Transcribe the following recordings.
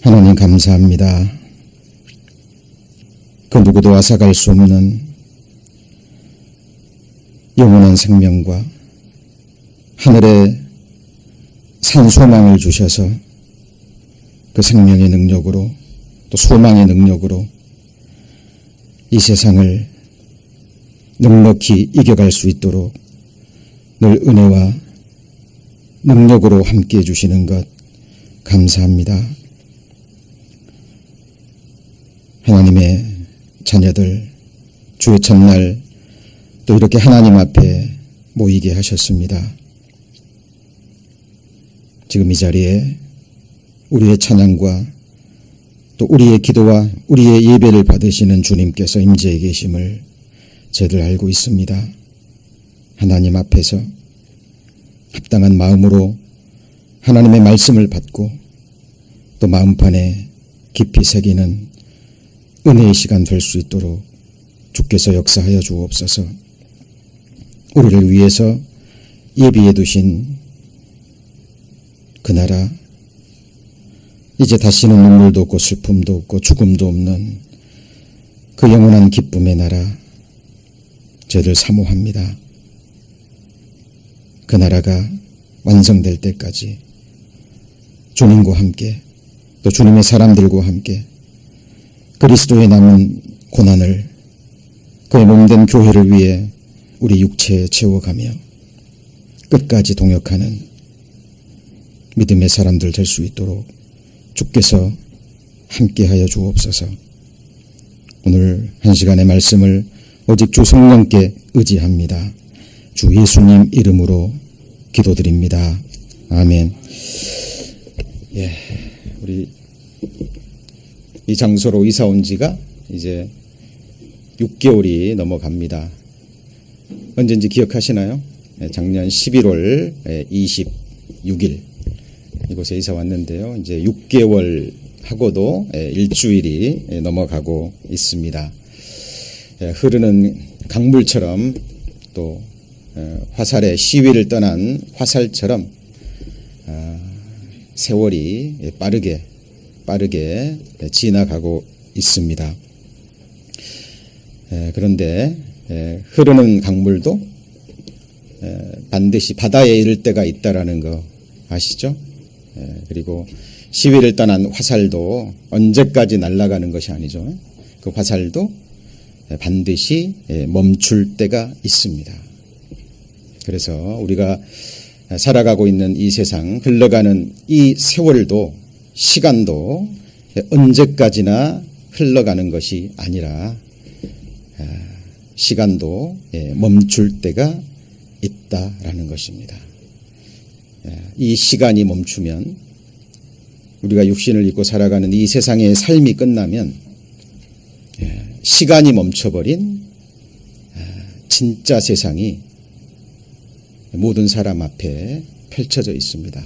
하나님 감사합니다. 그 누구도 앗아갈 수 없는 영원한 생명과 하늘에 산 소망을 주셔서 그 생명의 능력으로 또 소망의 능력으로 이 세상을 넉넉히 이겨갈 수 있도록 늘 은혜와 능력으로 함께 해주시는 것 감사합니다. 하나님의 자녀들 주의 첫날 또 이렇게 하나님 앞에 모이게 하셨습니다. 지금 이 자리에 우리의 찬양과 또 우리의 기도와 우리의 예배를 받으시는 주님께서 임재해 계심을 저희들 알고 있습니다. 하나님 앞에서 합당한 마음으로 하나님의 말씀을 받고 또 마음판에 깊이 새기는 은혜의 시간 될 수 있도록 주께서 역사하여 주옵소서. 우리를 위해서 예비해 두신 그 나라, 이제 다시는 눈물도 없고 슬픔도 없고 죽음도 없는 그 영원한 기쁨의 나라, 저희들 사모합니다. 그 나라가 완성될 때까지 주님과 함께 또 주님의 사람들과 함께 그리스도의 남은 고난을 그의 몸된 교회를 위해 우리 육체에 채워가며 끝까지 동역하는 믿음의 사람들 될 수 있도록 주께서 함께하여 주옵소서. 오늘 한 시간의 말씀을 오직 주 성령께 의지합니다. 주 예수님 이름으로 기도드립니다. 아멘. 예, 우리 이 장소로 이사 온 지가 이제 6개월이 넘어갑니다. 언제인지 기억하시나요? 작년 11월 26일 이곳에 이사 왔는데요. 이제 6개월 하고도 일주일이 넘어가고 있습니다. 흐르는 강물처럼 또 화살의 시위를 떠난 화살처럼 세월이 빠르게 지나가고 있습니다. 그런데 흐르는 강물도 반드시 바다에 이를 때가 있다라는 거 아시죠? 그리고 시위를 떠난 화살도 언제까지 날아가는 것이 아니죠. 그 화살도 반드시 멈출 때가 있습니다. 그래서 우리가 살아가고 있는 이 세상, 흘러가는 이 세월도 시간도 언제까지나 흘러가는 것이 아니라 시간도 멈출 때가 있다라는 것입니다. 이 시간이 멈추면 우리가 육신을 입고 살아가는 이 세상의 삶이 끝나면 시간이 멈춰버린 진짜 세상이 모든 사람 앞에 펼쳐져 있습니다.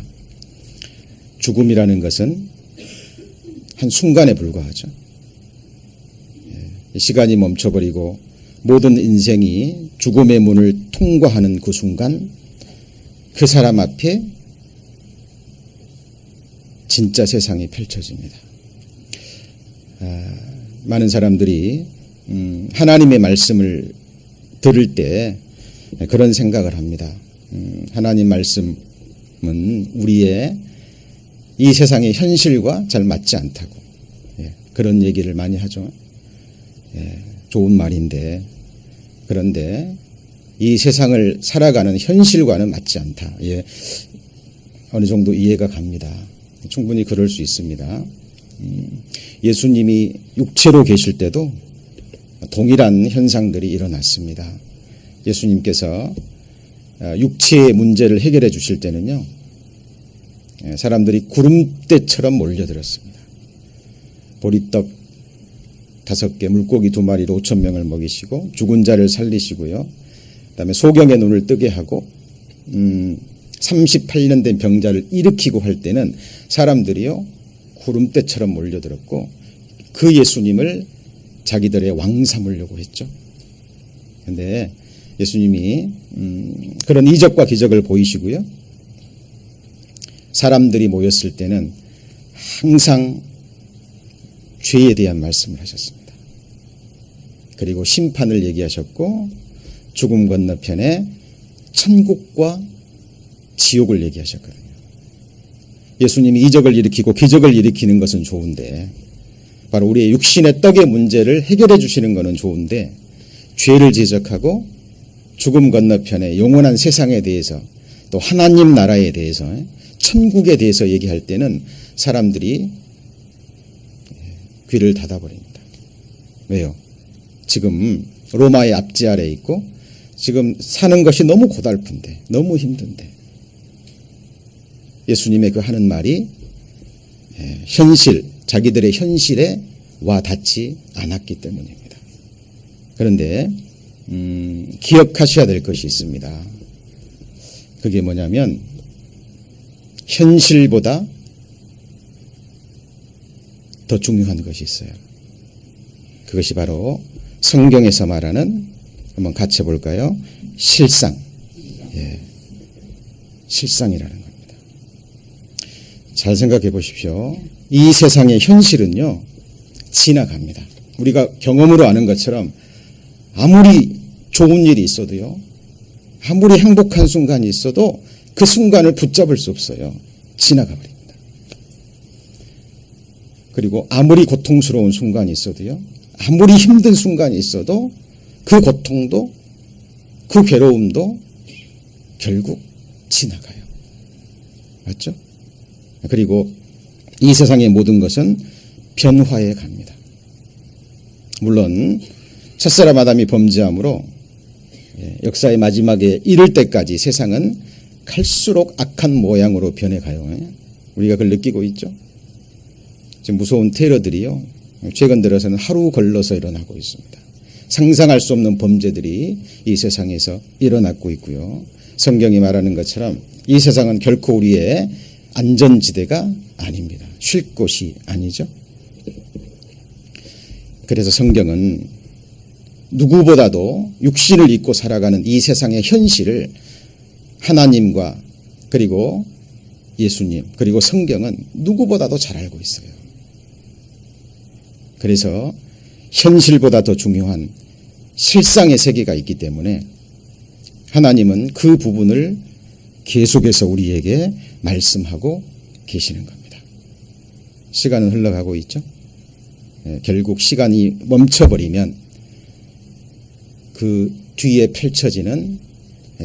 죽음이라는 것은 한 순간에 불과하죠. 시간이 멈춰버리고 모든 인생이 죽음의 문을 통과하는 그 순간 그 사람 앞에 진짜 세상이 펼쳐집니다. 많은 사람들이 하나님의 말씀을 들을 때 그런 생각을 합니다. 하나님 말씀은 우리의 이 세상의 현실과 잘 맞지 않다고 그런 얘기를 많이 하죠. 좋은 말인데 그런데 이 세상을 살아가는 현실과는 맞지 않다. 어느 정도 이해가 갑니다. 충분히 그럴 수 있습니다. 예수님이 육체로 계실 때도 동일한 현상들이 일어났습니다. 예수님께서 육체의 문제를 해결해 주실 때는요, 사람들이 구름대처럼 몰려들었습니다. 보리떡 5개, 물고기 2마리로 5,000명을 먹이시고 죽은 자를 살리시고요. 그다음에 소경의 눈을 뜨게 하고 38년 된 병자를 일으키고 할 때는 사람들이요 구름대처럼 몰려들었고 그 예수님을 자기들의 왕 삼으려고 했죠. 그런데 예수님이 그런 이적과 기적을 보이시고요. 사람들이 모였을 때는 항상 죄에 대한 말씀을 하셨습니다. 그리고 심판을 얘기하셨고 죽음 건너편에 천국과 지옥을 얘기하셨거든요. 예수님이 이적을 일으키고 기적을 일으키는 것은 좋은데 바로 우리의 육신의 떡의 문제를 해결해 주시는 것은 좋은데 죄를 지적하고 죽음 건너편에 영원한 세상에 대해서 또 하나님 나라에 대해서 천국에 대해서 얘기할 때는 사람들이 귀를 닫아버립니다. 왜요? 지금 로마의 압제 아래에 있고 지금 사는 것이 너무 고달픈데 너무 힘든데 예수님의 그 하는 말이 현실, 자기들의 현실에 와 닿지 않았기 때문입니다. 그런데 기억하셔야 될 것이 있습니다. 그게 뭐냐면 현실보다 더 중요한 것이 있어요. 그것이 바로 성경에서 말하는, 한번 같이 볼까요? 실상. 실상이라는 겁니다. 잘 생각해 보십시오. 이 세상의 현실은요, 지나갑니다. 우리가 경험으로 아는 것처럼 아무리 좋은 일이 있어도요, 아무리 행복한 순간이 있어도 그 순간을 붙잡을 수 없어요. 지나가 버립니다. 그리고 아무리 고통스러운 순간이 있어도요, 아무리 힘든 순간이 있어도 그 고통도 그 괴로움도 결국 지나가요. 맞죠? 그리고 이 세상의 모든 것은 변화해 갑니다. 물론 첫사람 아담이 범죄함으로 역사의 마지막에 이를 때까지 세상은 갈수록 악한 모양으로 변해가요. 우리가 그걸 느끼고 있죠. 지금 무서운 테러들이요, 최근 들어서는 하루 걸러서 일어나고 있습니다. 상상할 수 없는 범죄들이 이 세상에서 일어나고 있고요. 성경이 말하는 것처럼 이 세상은 결코 우리의 안전지대가 아닙니다. 쉴 곳이 아니죠. 그래서 성경은 누구보다도 육신을 입고 살아가는 이 세상의 현실을 하나님과 그리고 예수님 그리고 성경은 누구보다도 잘 알고 있어요. 그래서 현실보다 더 중요한 실상의 세계가 있기 때문에 하나님은 그 부분을 계속해서 우리에게 말씀하고 계시는 겁니다. 시간은 흘러가고 있죠. 결국 시간이 멈춰버리면 그 뒤에 펼쳐지는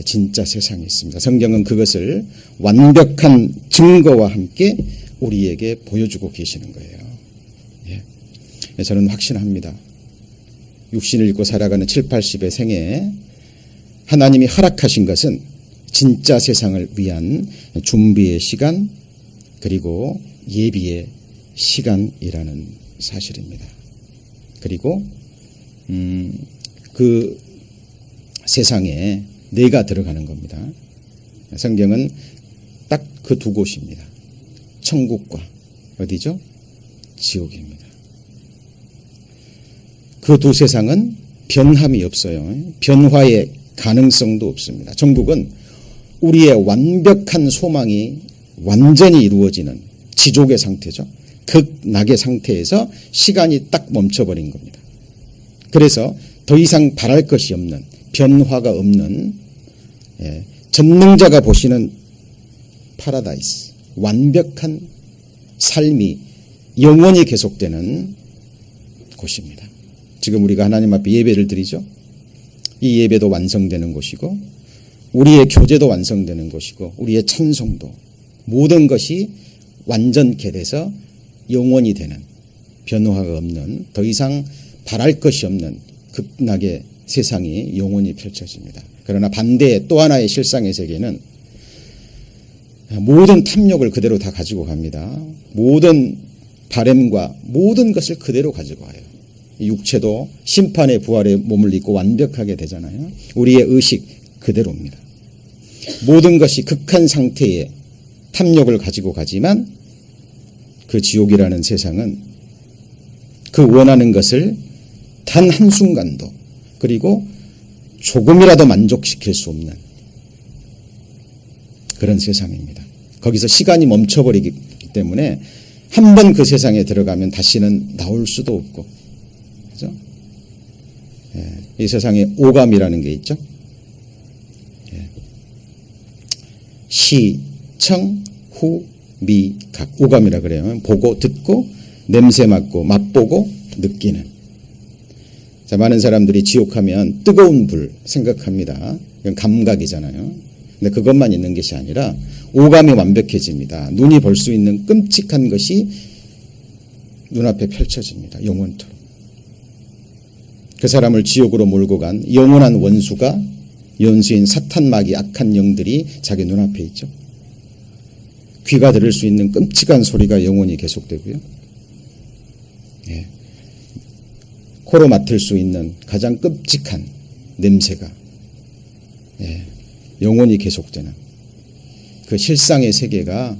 진짜 세상이 있습니다. 성경은 그것을 완벽한 증거와 함께 우리에게 보여주고 계시는 거예요. 저는 확신합니다. 육신을 입고 살아가는 7, 80의 생에 하나님이 허락하신 것은 진짜 세상을 위한 준비의 시간 그리고 예비의 시간이라는 사실입니다. 그리고 그 세상에 내가 들어가는 겁니다. 성경은 딱 그 두 곳입니다. 천국과 어디죠? 지옥입니다. 그 두 세상은 변함이 없어요. 변화의 가능성도 없습니다. 천국은 우리의 완벽한 소망이 완전히 이루어지는 지족의 상태죠. 극락의 상태에서 시간이 딱 멈춰버린 겁니다. 그래서 더 이상 바랄 것이 없는, 변화가 없는 전능자가 보시는 파라다이스, 완벽한 삶이 영원히 계속되는 곳입니다. 지금 우리가 하나님 앞에 예배를 드리죠. 이 예배도 완성되는 곳이고 우리의 교제도 완성되는 곳이고 우리의 찬송도 모든 것이 완전케 돼서 영원히 되는, 변화가 없는, 더 이상 바랄 것이 없는 극락의 세상이 영원히 펼쳐집니다. 그러나 반대의 또 하나의 실상의 세계는 모든 탐욕을 그대로 다 가지고 갑니다. 모든 바램과 모든 것을 그대로 가지고 와요. 육체도 심판의 부활의 몸을 입고 완벽하게 되잖아요. 우리의 의식 그대로입니다. 모든 것이 극한 상태의 탐욕을 가지고 가지만 그 지옥이라는 세상은 그 원하는 것을 단 한순간도 그리고 조금이라도 만족시킬 수 없는 그런 세상입니다. 거기서 시간이 멈춰버리기 때문에 한 번 그 세상에 들어가면 다시는 나올 수도 없고, 그죠? 이 세상에 오감이라는 게 있죠. 시, 청, 후, 미, 각. 오감이라 그래요. 보고, 듣고, 냄새 맡고, 맛보고, 느끼는. 자, 많은 사람들이 지옥하면 뜨거운 불 생각합니다. 이건 감각이잖아요. 근데 그것만 있는 것이 아니라 오감이 완벽해집니다. 눈이 볼 수 있는 끔찍한 것이 눈앞에 펼쳐집니다. 영원토록. 그 사람을 지옥으로 몰고 간 영원한 원수가 연수인 사탄 마귀 악한 영들이 자기 눈앞에 있죠. 귀가 들을 수 있는 끔찍한 소리가 영원히 계속되고요. 예. 코로 맡을 수 있는 가장 끔찍한 냄새가 영원히 계속되는 그 실상의 세계가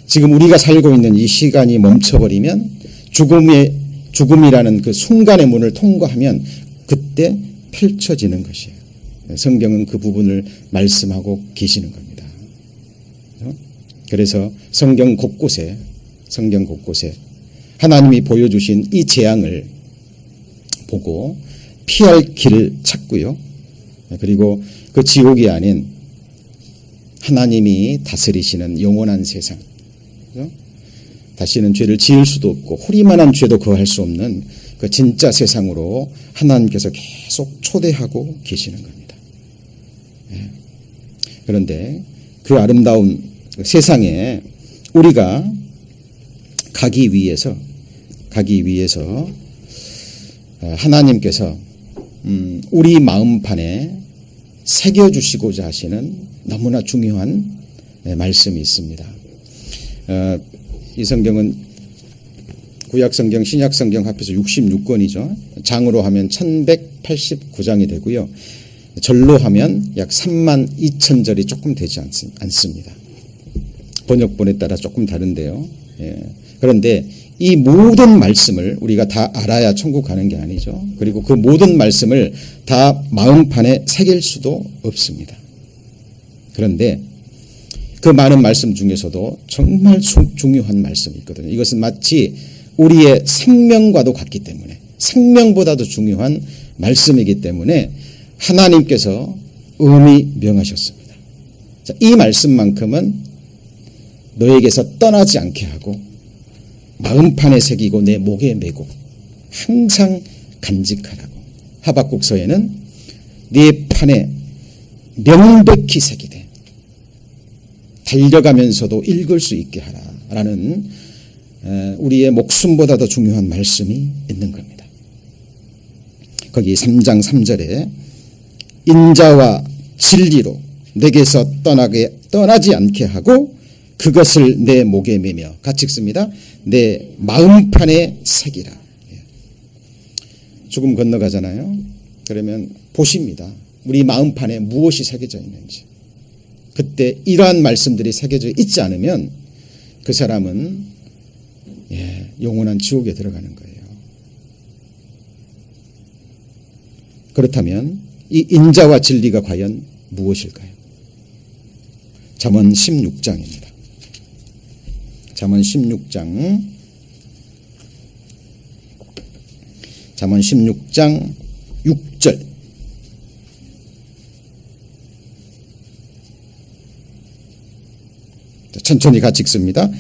지금 우리가 살고 있는 이 시간이 멈춰버리면 죽음이라는 그 순간의 문을 통과하면 그때 펼쳐지는 것이에요. 성경은 그 부분을 말씀하고 계시는 겁니다. 그래서 성경 곳곳에 하나님이 보여주신 이 재앙을 보고 피할 길을 찾고요. 그리고 그 지옥이 아닌 하나님이 다스리시는 영원한 세상, 다시는 죄를 지을 수도 없고 호리만한 죄도 거할 수 없는 그 진짜 세상으로 하나님께서 계속 초대하고 계시는 겁니다. 그런데 그 아름다운 세상에 우리가 가기 위해서 하나님께서 우리 마음판에 새겨주시고자 하시는 너무나 중요한 말씀이 있습니다. 이 성경은 구약성경, 신약성경 합해서 66권이죠. 장으로 하면 1189장이 되고요. 절로 하면 약 32,000절이 조금 되지 않습니다. 번역본에 따라 조금 다른데요. 그런데 이 모든 말씀을 우리가 다 알아야 천국 가는 게 아니죠. 그리고 그 모든 말씀을 다 마음판에 새길 수도 없습니다. 그런데 그 많은 말씀 중에서도 정말 중요한 말씀이 있거든요. 이것은 마치 우리의 생명과도 같기 때문에, 생명보다도 중요한 말씀이기 때문에 하나님께서 엄히 명하셨습니다. 자, 이 말씀만큼은 너에게서 떠나지 않게 하고 마음판에 새기고 내 목에 메고 항상 간직하라고. 하박국서에는 네 판에 명백히 새기되 달려가면서도 읽을 수 있게 하라라는 우리의 목숨보다 더 중요한 말씀이 있는 겁니다. 거기 3장 3절에 인자와 진리로 내게서 떠나지 않게 하고 그것을 내 목에 매며, 같이 읽습니다. 내 마음판에 새기라. 죽음 건너가잖아요. 그러면 보십니다. 우리 마음판에 무엇이 새겨져 있는지. 그때 이러한 말씀들이 새겨져 있지 않으면 그 사람은 영원한 지옥에 들어가는 거예요. 그렇다면 이 인자와 진리가 과연 무엇일까요? 잠언 16장입니다. 잠언 16장 6절. 천천히 같이 읽습니다.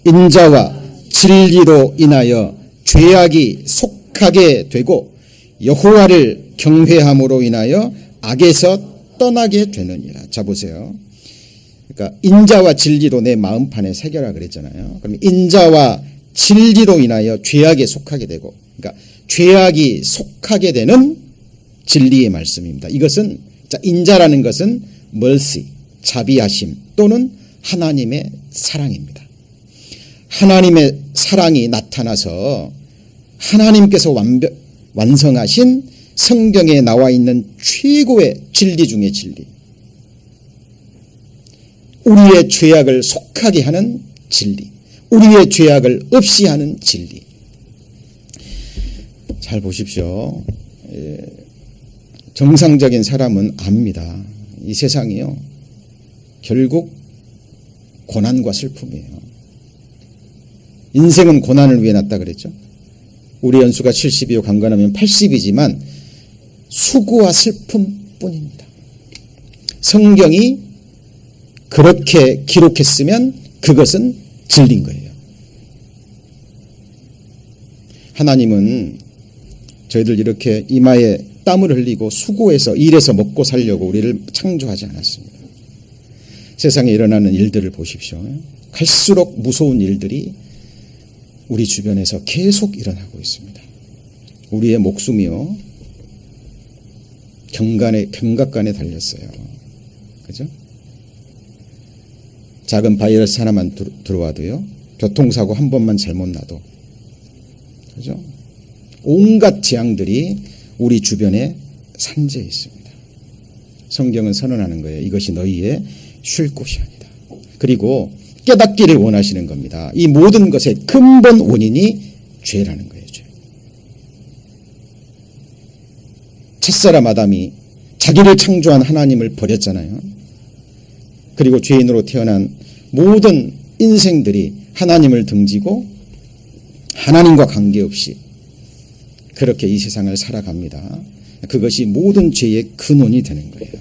인자와 진리로 인하여 죄악이 속하게 되고 여호와를 경외함으로 인하여 악에서 떠나게 되느니라. 자, 보세요. 그러니까 인자와 진리로 내 마음판에 새겨라 그랬잖아요. 그럼 인자와 진리로 인하여 죄악에 속하게 되고, 그러니까 죄악이 속하게 되는 진리의 말씀입니다. 이것은, 자, 인자라는 것은 mercy, 자비하심 또는 하나님의 사랑입니다. 하나님의 사랑이 나타나서 하나님께서 완성하신 성경에 나와 있는 최고의 진리 중의 진리, 우리의 죄악을 속하게 하는 진리, 우리의 죄악을 없이 하는 진리. 잘 보십시오. 정상적인 사람은 압니다. 이 세상이요, 결국 고난과 슬픔이에요. 인생은 고난을 위해 났다 그랬죠. 우리 연수가 70이요 강건하면 80이지만 수고와 슬픔뿐입니다. 성경이 그렇게 기록했으면 그것은 진리인 거예요. 하나님은 저희들 이렇게 이마에 땀을 흘리고 수고해서 일해서 먹고 살려고 우리를 창조하지 않았습니다. 세상에 일어나는 일들을 보십시오. 갈수록 무서운 일들이 우리 주변에서 계속 일어나고 있습니다. 우리의 목숨이요 경각간에 달렸어요. 그죠? 작은 바이러스 하나만 들어와도요, 교통사고 한 번만 잘못 나도, 그죠? 온갖 재앙들이 우리 주변에 산재해 있습니다. 성경은 선언하는 거예요. 이것이 너희의 쉴 곳이 아니다. 그리고 깨닫기를 원하시는 겁니다. 이 모든 것의 근본 원인이 죄라는 거예요. 죄. 첫사람 아담이 자기를 창조한 하나님을 버렸잖아요. 그리고 죄인으로 태어난 모든 인생들이 하나님을 등지고 하나님과 관계없이 그렇게 이 세상을 살아갑니다. 그것이 모든 죄의 근원이 되는 거예요.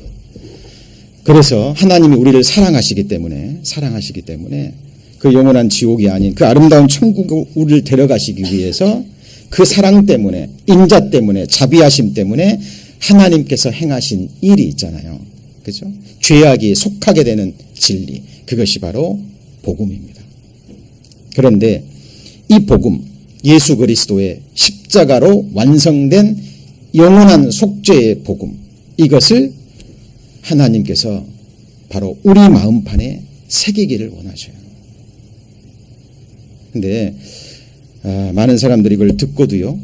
그래서 하나님이 우리를 사랑하시기 때문에 그 영원한 지옥이 아닌 그 아름다운 천국으로 우리를 데려가시기 위해서 그 사랑 때문에, 인자 때문에, 자비하심 때문에 하나님께서 행하신 일이 있잖아요. 그죠? 죄악이 속하게 되는 진리, 그것이 바로 복음입니다. 그런데 이 복음, 예수 그리스도의 십자가로 완성된 영원한 속죄의 복음, 이것을 하나님께서 바로 우리 마음판에 새기기를 원하셔요. 그런데 많은 사람들이 이걸 듣고도요,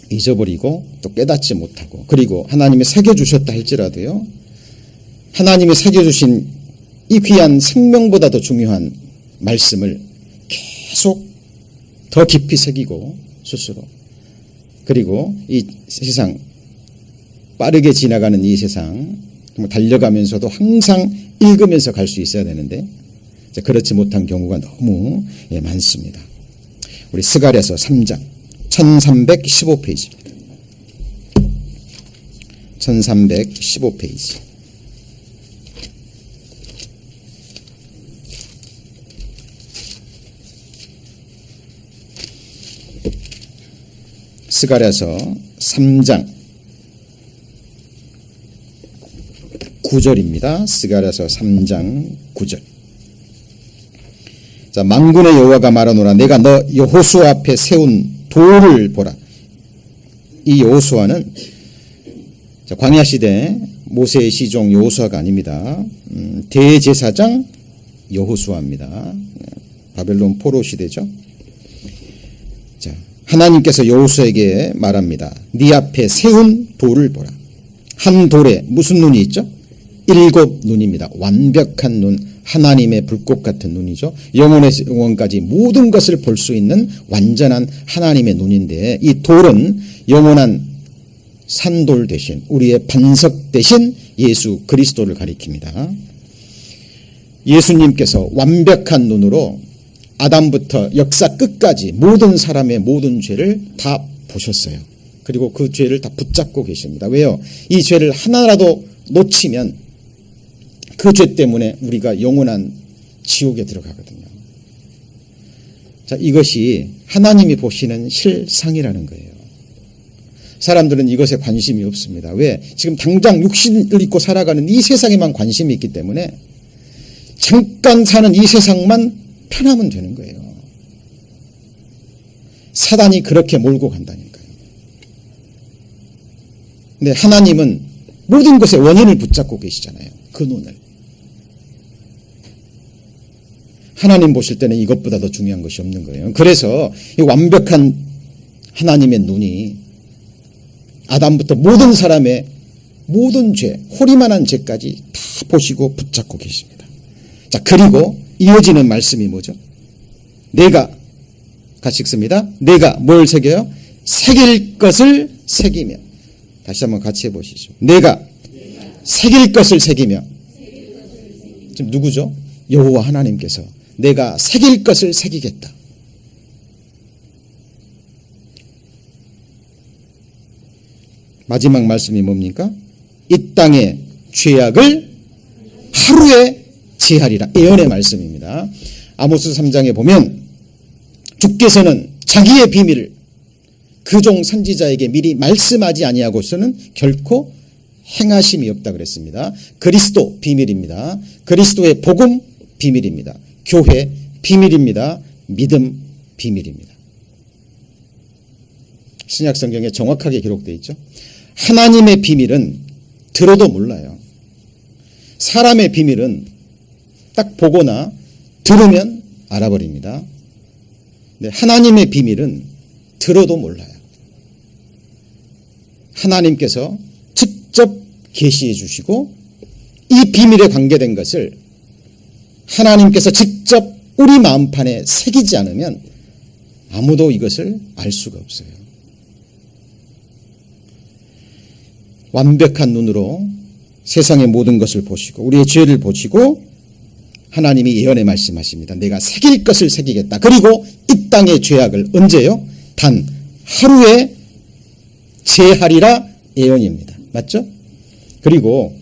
잊어버리고 또 깨닫지 못하고, 그리고 하나님이 새겨주셨다 할지라도요, 하나님이 새겨주신 이 귀한 생명보다도 중요한 말씀을 계속 더 깊이 새기고 스스로, 그리고 이 세상, 빠르게 지나가는 이 세상 달려가면서도 항상 읽으면서 갈 수 있어야 되는데 그렇지 못한 경우가 너무 많습니다. 우리 스가랴서 3장 1315페이지입니다. 1315페이지. 스가랴서 3장 9절입니다. 스가랴서 3장 9절. 자, 만군의 여호와가 말하노라. 내가 너 여호수아 앞에 세운 돌을 보라. 이 여호수아는 광야 시대 모세의 시종 여호수아가 아닙니다. 대제사장 여호수아입니다. 바벨론 포로 시대죠. 자, 하나님께서 여호수아에게 말합니다. 네 앞에 세운 돌을 보라. 한 돌에 무슨 눈이 있죠? 7 눈입니다. 완벽한 눈, 하나님의 불꽃 같은 눈이죠. 영원에서 영원까지 모든 것을 볼 수 있는 완전한 하나님의 눈인데, 이 돌은 영원한 산돌 대신, 우리의 반석 대신 예수 그리스도를 가리킵니다. 예수님께서 완벽한 눈으로 아담부터 역사 끝까지 모든 사람의 모든 죄를 다 보셨어요. 그리고 그 죄를 다 붙잡고 계십니다. 왜요? 이 죄를 하나라도 놓치면 그 죄 때문에 우리가 영원한 지옥에 들어가거든요. 자, 이것이 하나님이 보시는 실상이라는 거예요. 사람들은 이것에 관심이 없습니다. 왜? 지금 당장 육신을 입고 살아가는 이 세상에만 관심이 있기 때문에 잠깐 사는 이 세상만 편하면 되는 거예요. 사단이 그렇게 몰고 간다니까요. 근데 하나님은 모든 것의 원인을 붙잡고 계시잖아요. 그 눈을. 하나님 보실 때는 이것보다 더 중요한 것이 없는 거예요. 그래서 이 완벽한 하나님의 눈이 아담부터 모든 사람의 모든 죄, 호리만한 죄까지 다 보시고 붙잡고 계십니다. 자, 그리고 이어지는 말씀이 뭐죠? 내가, 같이 읽습니다. 내가 뭘 새겨요? 새길 것을 새기며. 다시 한번 같이 해보시죠. 내가 새길 것을 새기며. 지금 누구죠? 여호와 하나님께서 내가 새길 것을 새기겠다. 마지막 말씀이 뭡니까? 이 땅의 죄악을 하루에 제하리라. 예언의 말씀입니다. 아모스 3장에 보면 주께서는 자기의 비밀을 그 종 선지자에게 미리 말씀하지 아니하고서는 결코 행하심이 없다 그랬습니다. 그리스도 비밀입니다. 그리스도의 복음 비밀입니다. 교회 비밀입니다. 믿음 비밀입니다. 신약 성경에 정확하게 기록되어 있죠. 하나님의 비밀은 들어도 몰라요. 사람의 비밀은 딱 보거나 들으면 알아버립니다. 근데 하나님의 비밀은 들어도 몰라요. 하나님께서 직접 계시해 주시고 이 비밀에 관계된 것을 하나님께서 직접 우리 마음판에 새기지 않으면 아무도 이것을 알 수가 없어요. 완벽한 눈으로 세상의 모든 것을 보시고 우리의 죄를 보시고 하나님이 예언에 말씀하십니다. 내가 새길 것을 새기겠다. 그리고 이 땅의 죄악을 언제요? 단 하루에 제하리라 예언입니다. 맞죠? 그리고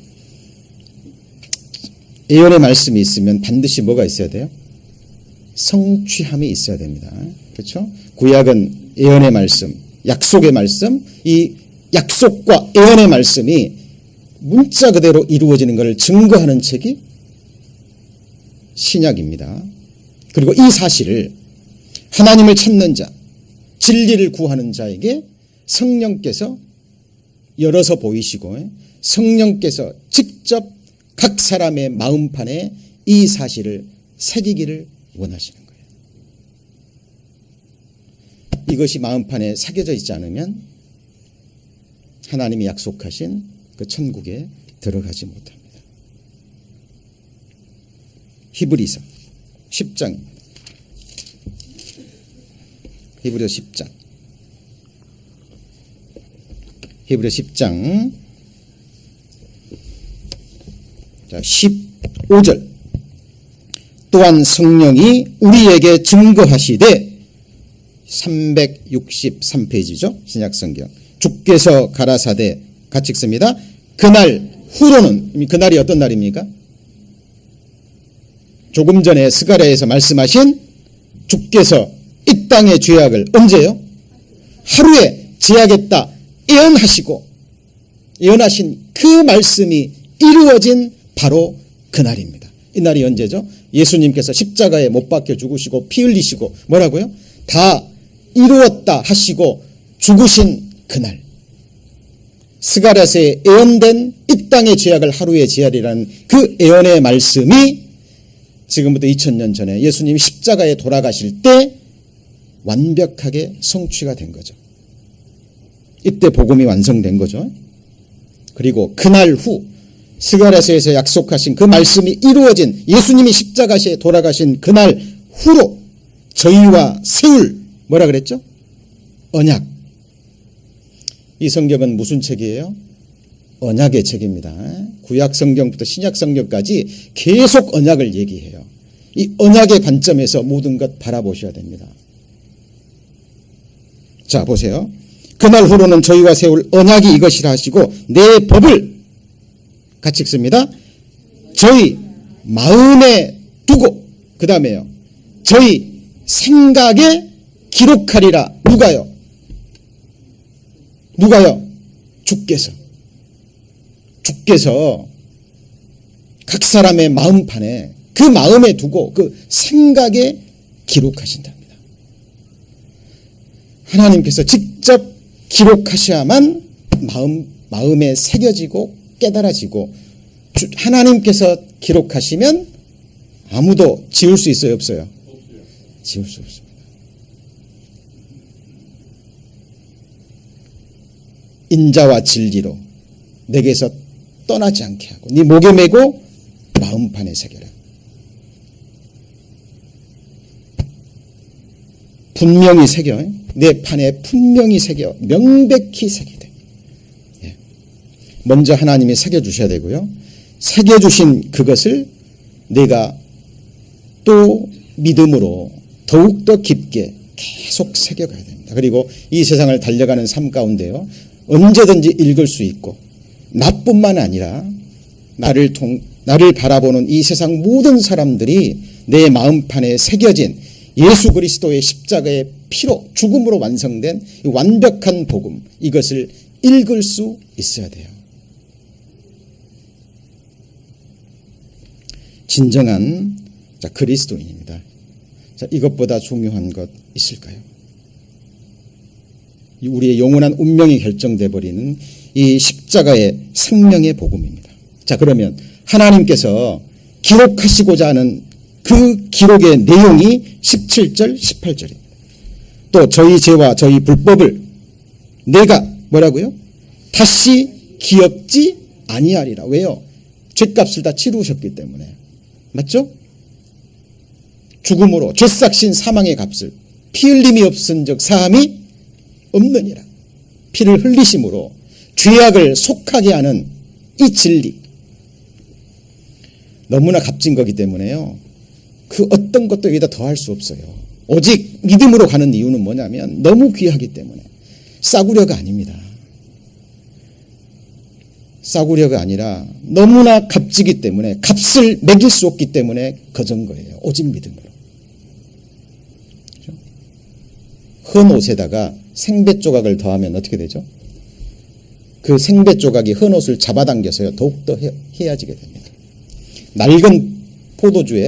예언의 말씀이 있으면 반드시 뭐가 있어야 돼요? 성취함이 있어야 됩니다. 그렇죠? 구약은 예언의 말씀, 약속의 말씀, 이 약속과 예언의 말씀이 문자 그대로 이루어지는 것을 증거하는 책이 신약입니다. 그리고 이 사실을 하나님을 찾는 자, 진리를 구하는 자에게 성령께서 열어서 보이시고 성령께서 직접 각 사람의 마음판에 이 사실을 새기기를 원하시는 거예요. 이것이 마음판에 새겨져 있지 않으면 하나님이 약속하신 그 천국에 들어가지 못합니다. 히브리서 10장입니다. 히브리서 10장. 히브리서 10장 자 15절. 또한 성령이 우리에게 증거하시되 363페이지죠. 신약성경. 주께서 가라사대 같이 읽습니다. 그날 후로는 그날이 어떤 날입니까? 조금 전에 스가랴에서 말씀하신 주께서 이 땅의 죄악을 언제요? 하루에 제하겠다 예언하시고 예언하신 그 말씀이 이루어진 바로 그날입니다. 이 날이 언제죠? 예수님께서 십자가에 못 박혀 죽으시고 피 흘리시고 뭐라고요? 다 이루었다 하시고 죽으신 그날. 스가랴서에 예언된 이 땅의 죄악을 하루에 제하리라는 그 예언의 말씀이 지금부터 2000년 전에 예수님이 십자가에 돌아가실 때 완벽하게 성취가 된 거죠. 이때 복음이 완성된 거죠. 그리고 그날 후 스가랴서에서 약속하신 그 말씀이 이루어진 예수님이 십자가에 돌아가신 그날 후로 저희와 세울 뭐라 그랬죠? 언약. 이 성경은 무슨 책이에요? 언약의 책입니다. 구약 성경부터 신약 성경까지 계속 언약을 얘기해요. 이 언약의 관점에서 모든 것 바라보셔야 됩니다. 자, 보세요. 그날 후로는 저희와 세울 언약이 이것이라 하시고 내 법을 같이 읽습니다. 저희 마음에 두고 그 다음에요. 저희 생각에 기록하리라. 누가요? 누가요? 주께서. 주께서 각 사람의 마음판에 그 마음에 두고 그 생각에 기록하신답니다. 하나님께서 직접 기록하셔야만 마음에 새겨지고 깨달아지고 하나님께서 기록하시면 아무도 지울 수 있어요? 없어요? 지울 수 없습니다. 인자와 진리로 내게서 떠나지 않게 하고 네 목에 메고 마음판에 새겨라. 분명히 새겨. 내 판에 분명히 새겨. 명백히 새기되. 먼저 하나님이 새겨주셔야 되고요. 새겨주신 그것을 내가 또 믿음으로 더욱더 깊게 계속 새겨가야 됩니다. 그리고 이 세상을 달려가는 삶 가운데요. 언제든지 읽을 수 있고 나뿐만 아니라 나를 바라보는 이 세상 모든 사람들이 내 마음판에 새겨진 예수 그리스도의 십자가의 피로 죽음으로 완성된 이 완벽한 복음, 이것을 읽을 수 있어야 돼요. 진정한 그리스도인입니다. 자, 이것보다 중요한 것 있을까요? 우리의 영원한 운명이 결정돼 버리는 이 십자가의 생명의 복음입니다. 자, 그러면 하나님께서 기록하시고자 하는 그 기록의 내용이 17절, 18절입니다. 또 저희 죄와 저희 불법을 내가 뭐라고요? 다시 기억지 아니하리라. 왜요? 죄값을 다 치루셨기 때문에. 맞죠? 죽음으로 죄삭신 사망의 값을 피 흘림이 없은즉 사함이 없느니라. 피를 흘리심으로 죄악을 속하게 하는 이 진리, 너무나 값진 거기 때문에요. 그 어떤 것도 여기다 더할 수 없어요. 오직 믿음으로 가는 이유는 뭐냐면 너무 귀하기 때문에. 싸구려가 아닙니다. 싸구려가 아니라 너무나 값지기 때문에, 값을 매길 수 없기 때문에 거전 거예요. 오직 믿음으로. 그렇죠? 헌 옷에다가 생배 조각을 더하면 어떻게 되죠? 그 생배 조각이 헌 옷을 잡아당겨서요 더욱더 헤어지게 됩니다. 낡은 포도주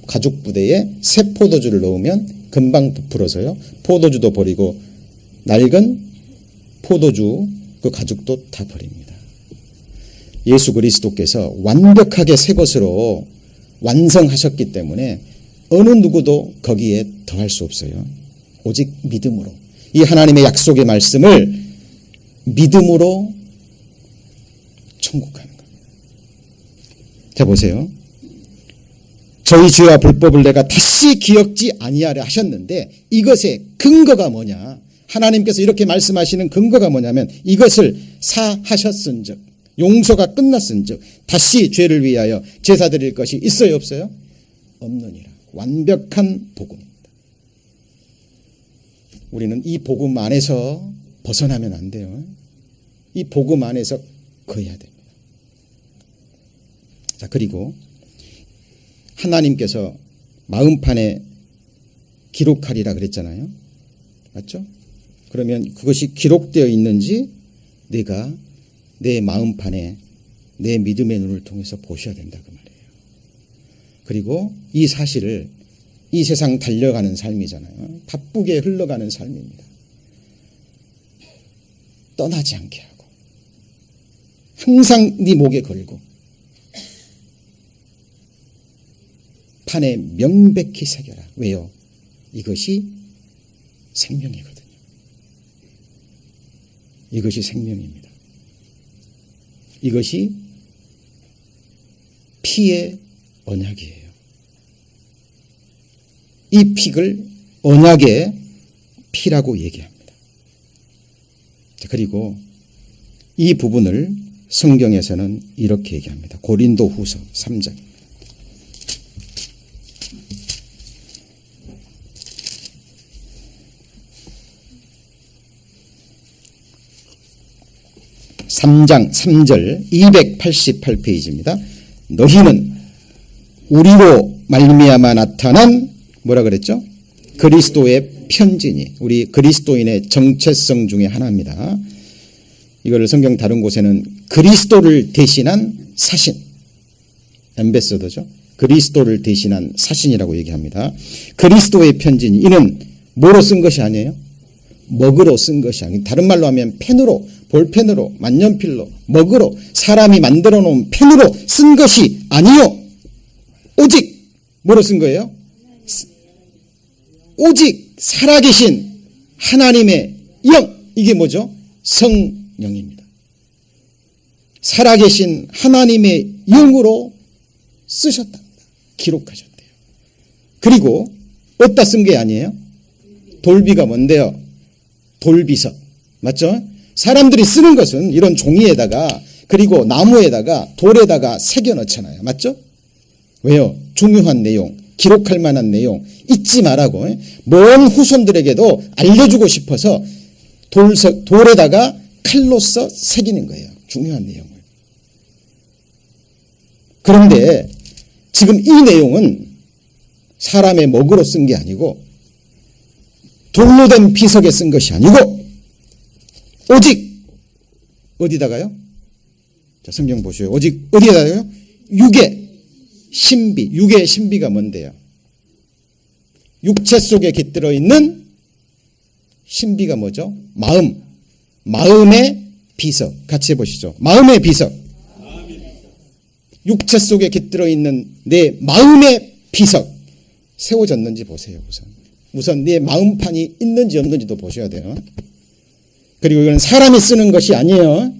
가죽 부대에 새 포도주를 넣으면 금방 부풀어서요 포도주도 버리고 낡은 포도주 그 가죽도 다 버립니다. 예수 그리스도께서 완벽하게 새 것으로 완성하셨기 때문에 어느 누구도 거기에 더할 수 없어요. 오직 믿음으로 이 하나님의 약속의 말씀을 믿음으로 천국하는 겁니다. 자, 보세요. 저희 죄와 불법을 내가 다시 기억지 아니하려 하셨는데 이것의 근거가 뭐냐? 하나님께서 이렇게 말씀하시는 근거가 뭐냐면 이것을 사하셨은즉, 용서가 끝났은즉 다시 죄를 위하여 제사 드릴 것이 있어요, 없어요? 없느니라. 완벽한 복음입니다. 우리는 이 복음 안에서 벗어나면 안 돼요. 이 복음 안에서 거해야 됩니다. 자, 그리고 하나님께서 마음판에 기록하리라 그랬잖아요. 맞죠? 그러면 그것이 기록되어 있는지 내가 내 마음판에 내 믿음의 눈을 통해서 보셔야 된다 그 말이에요. 그리고 이 사실을 이 세상 달려가는 삶이잖아요. 바쁘게 흘러가는 삶입니다. 떠나지 않게 하고 항상 네 목에 걸고 판에 명백히 새겨라. 왜요? 이것이 생명이거든요. 이것이 생명입니다. 이것이 피의 언약이에요. 이 피를 언약의 피라고 얘기합니다. 그리고 이 부분을 성경에서는 이렇게 얘기합니다. 고린도후서 3장. (3장) 3절 288페이지입니다. 너희는 우리로 말미암아 나타난 뭐라 그랬죠? 그리스도의 편지니. 우리 그리스도인의 정체성 중에 하나입니다. 이거를 성경 다른 곳에는 그리스도를 대신한 사신, 엠베서더죠. 그리스도를 대신한 사신이라고 얘기합니다. 그리스도의 편지니. 이는 뭐로 쓴 것이 아니에요? 먹으로 쓴 것이 아니에요. 다른 말로 하면 펜으로, 볼펜으로, 만년필로, 먹으로, 사람이 만들어 놓은 펜으로 쓴 것이 아니요. 오직 뭐로 쓴 거예요? 오직 살아계신 하나님의 영. 이게 뭐죠? 성령입니다. 살아계신 하나님의 영으로 쓰셨답니다. 기록하셨대요. 그리고 어디다 쓴 게 아니에요? 돌비가 뭔데요? 돌비서. 맞죠? 사람들이 쓰는 것은 이런 종이에다가 그리고 나무에다가 돌에다가 새겨 넣잖아요. 맞죠? 왜요? 중요한 내용, 기록할 만한 내용 잊지 말라고 먼 후손들에게도 알려주고 싶어서 돌에다가 칼로써 새기는 거예요. 중요한 내용을. 그런데 지금 이 내용은 사람의 먹으로 쓴 게 아니고 돌로 된 비석에 쓴 것이 아니고 오직 어디다가요? 자, 성경 보시오. 오직 어디다가요? 육의 신비. 육의 신비가 뭔데요? 육체 속에 깃들어 있는 신비가 뭐죠? 마음. 마음의 비석. 같이 해보시죠. 마음의 비석. 육체 속에 깃들어 있는 내 마음의 비석. 세워졌는지 보세요. 우선 내 마음판이 있는지 없는지도 보셔야 돼요. 그리고 이건 사람이 쓰는 것이 아니에요.